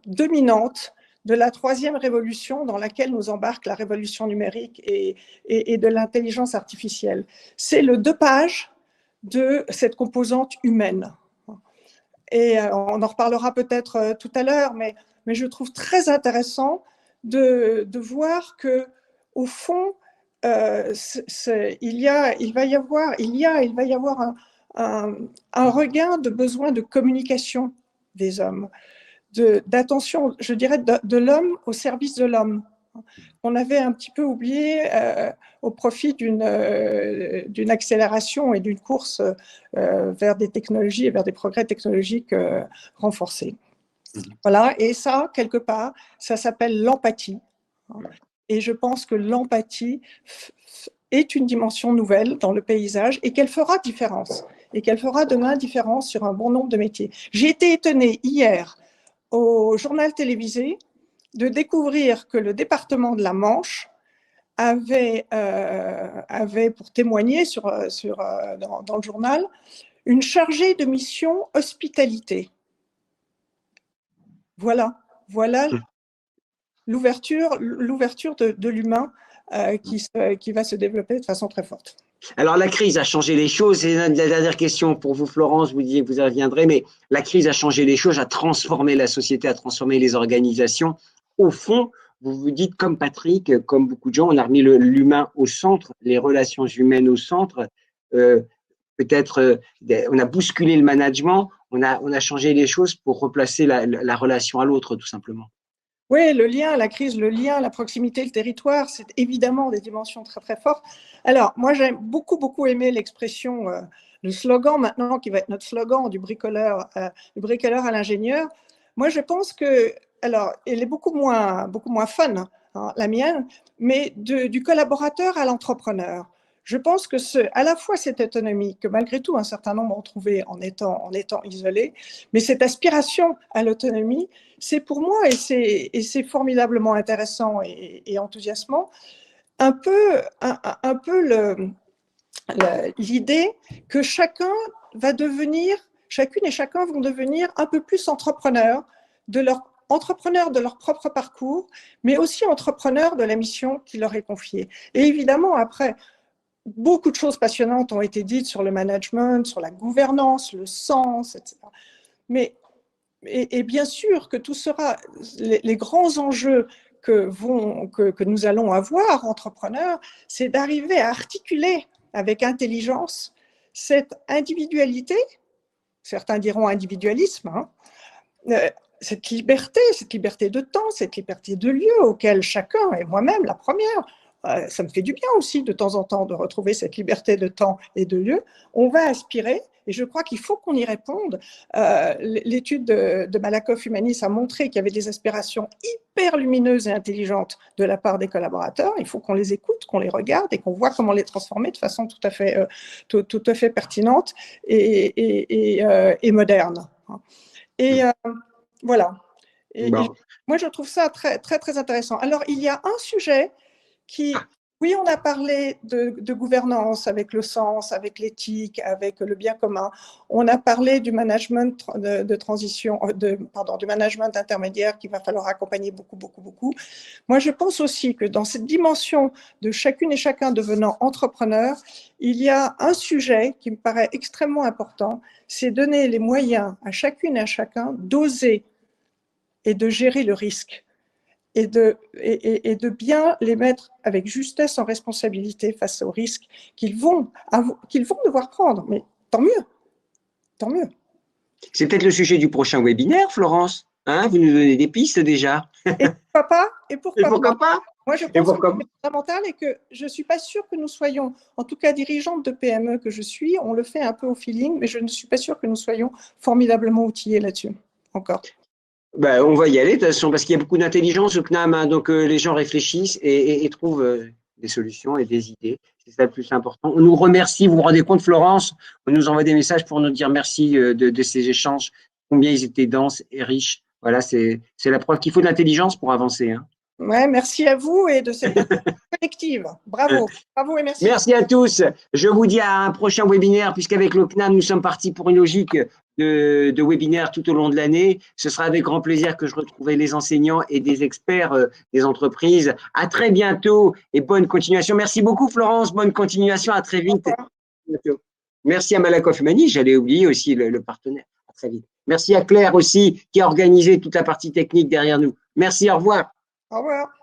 dominantes de la troisième révolution dans laquelle nous embarque la révolution numérique et de l'intelligence artificielle. C'est le dopage de cette composante humaine. Et on en reparlera peut-être tout à l'heure, mais je trouve très intéressant de voir que, au fond, il va y avoir un regain de besoin de communication des hommes, d'attention, je dirais, de l'homme au service de l'homme. On avait un petit peu oublié au profit d'une accélération et d'une course vers des technologies et vers des progrès technologiques renforcés. Voilà, et ça, quelque part, ça s'appelle l'empathie. Et je pense que l'empathie est une dimension nouvelle dans le paysage et qu'elle fera différence, et qu'elle fera demain différence sur un bon nombre de métiers. J'ai été étonnée hier au journal télévisé de découvrir que le département de la Manche avait pour témoigner dans le journal, une chargée de mission hospitalité. Voilà l'ouverture de l'humain qui va se développer de façon très forte. Alors, la crise a changé les choses. Et la dernière question pour vous, Florence, vous disiez que vous y reviendrez, mais la crise a changé les choses, a transformé la société, a transformé les organisations. Au fond, vous vous dites, comme Patrick, comme beaucoup de gens, on a remis l'humain au centre, les relations humaines au centre. Peut-être, on a bousculé le management, on a changé les choses pour replacer la relation à l'autre, tout simplement. Oui, le lien, la crise, le lien, la proximité, le territoire, c'est évidemment des dimensions très, très fortes. Alors, moi, j'ai beaucoup aimé l'expression, le slogan maintenant, qui va être notre slogan du bricoleur à l'ingénieur. Moi, je pense que, alors, elle est beaucoup moins fun, hein, la mienne, mais du collaborateur à l'entrepreneur. Je pense que à la fois cette autonomie que malgré tout un certain nombre ont trouvé en étant isolés, mais cette aspiration à l'autonomie, c'est pour moi, et c'est formidablement intéressant et enthousiasmant, un peu l'idée que chacune et chacun vont devenir un peu plus entrepreneurs de leur propre parcours, mais aussi entrepreneurs de la mission qui leur est confiée. Et évidemment, après, beaucoup de choses passionnantes ont été dites sur le management, sur la gouvernance, le sens, etc. Mais bien sûr que tout sera les grands enjeux que nous allons avoir, entrepreneurs, c'est d'arriver à articuler avec intelligence cette individualité, certains diront individualisme, hein, cette liberté de temps, cette liberté de lieu auquel chacun, et moi-même la première, ça me fait du bien aussi de temps en temps de retrouver cette liberté de temps et de lieu. On va aspirer, et je crois qu'il faut qu'on y réponde. L'étude de Malakoff Humanis a montré qu'il y avait des aspirations hyper lumineuses et intelligentes de la part des collaborateurs. Il faut qu'on les écoute, qu'on les regarde et qu'on voit comment les transformer de façon tout à fait pertinente et moderne. Et voilà. Et Bon. moi, je trouve ça très, très, très intéressant. Alors, il y a un sujet qui, oui, on a parlé de gouvernance avec le sens, avec l'éthique, avec le bien commun. On a parlé du management de transition, du management intermédiaire qu'il va falloir accompagner beaucoup, beaucoup, beaucoup. Moi, je pense aussi que dans cette dimension de chacune et chacun devenant entrepreneur, il y a un sujet qui me paraît extrêmement important, c'est donner les moyens à chacune et à chacun d'oser et de gérer le risque et de bien les mettre avec justesse en responsabilité face aux risques qu'ils vont devoir prendre. Mais tant mieux, tant mieux. C'est peut-être le sujet du prochain webinaire, Florence. Hein, vous nous donnez des pistes déjà. Et pourquoi pas? Et pourquoi pas? Moi, je pense que c'est fondamental et que je ne suis pas sûre que nous soyons, en tout cas dirigeante de PME que je suis, on le fait un peu au feeling, mais je ne suis pas sûre que nous soyons formidablement outillés là-dessus, encore. Ben, on va y aller de toute façon, parce qu'il y a beaucoup d'intelligence au CNAM, hein, donc les gens réfléchissent et trouvent des solutions et des idées. C'est ça le plus important. On nous remercie, vous vous rendez compte, Florence, on nous envoie des messages pour nous dire merci de ces échanges, combien ils étaient denses et riches. Voilà, c'est la preuve qu'il faut de l'intelligence pour avancer. Hein. Ouais, merci à vous et de cette collective. Bravo, bravo et merci. Merci à tous. Je vous dis à un prochain webinaire, puisqu'avec le CNAM, nous sommes partis pour une logique de webinaire tout au long de l'année. Ce sera avec grand plaisir que je retrouverai les enseignants et des experts des entreprises. À très bientôt et bonne continuation. Merci beaucoup, Florence. Bonne continuation. À très vite. Merci à Malakoff Humanis. J'allais oublier aussi le partenaire. À très vite. Merci à Claire aussi, qui a organisé toute la partie technique derrière nous. Merci, au revoir. Au revoir.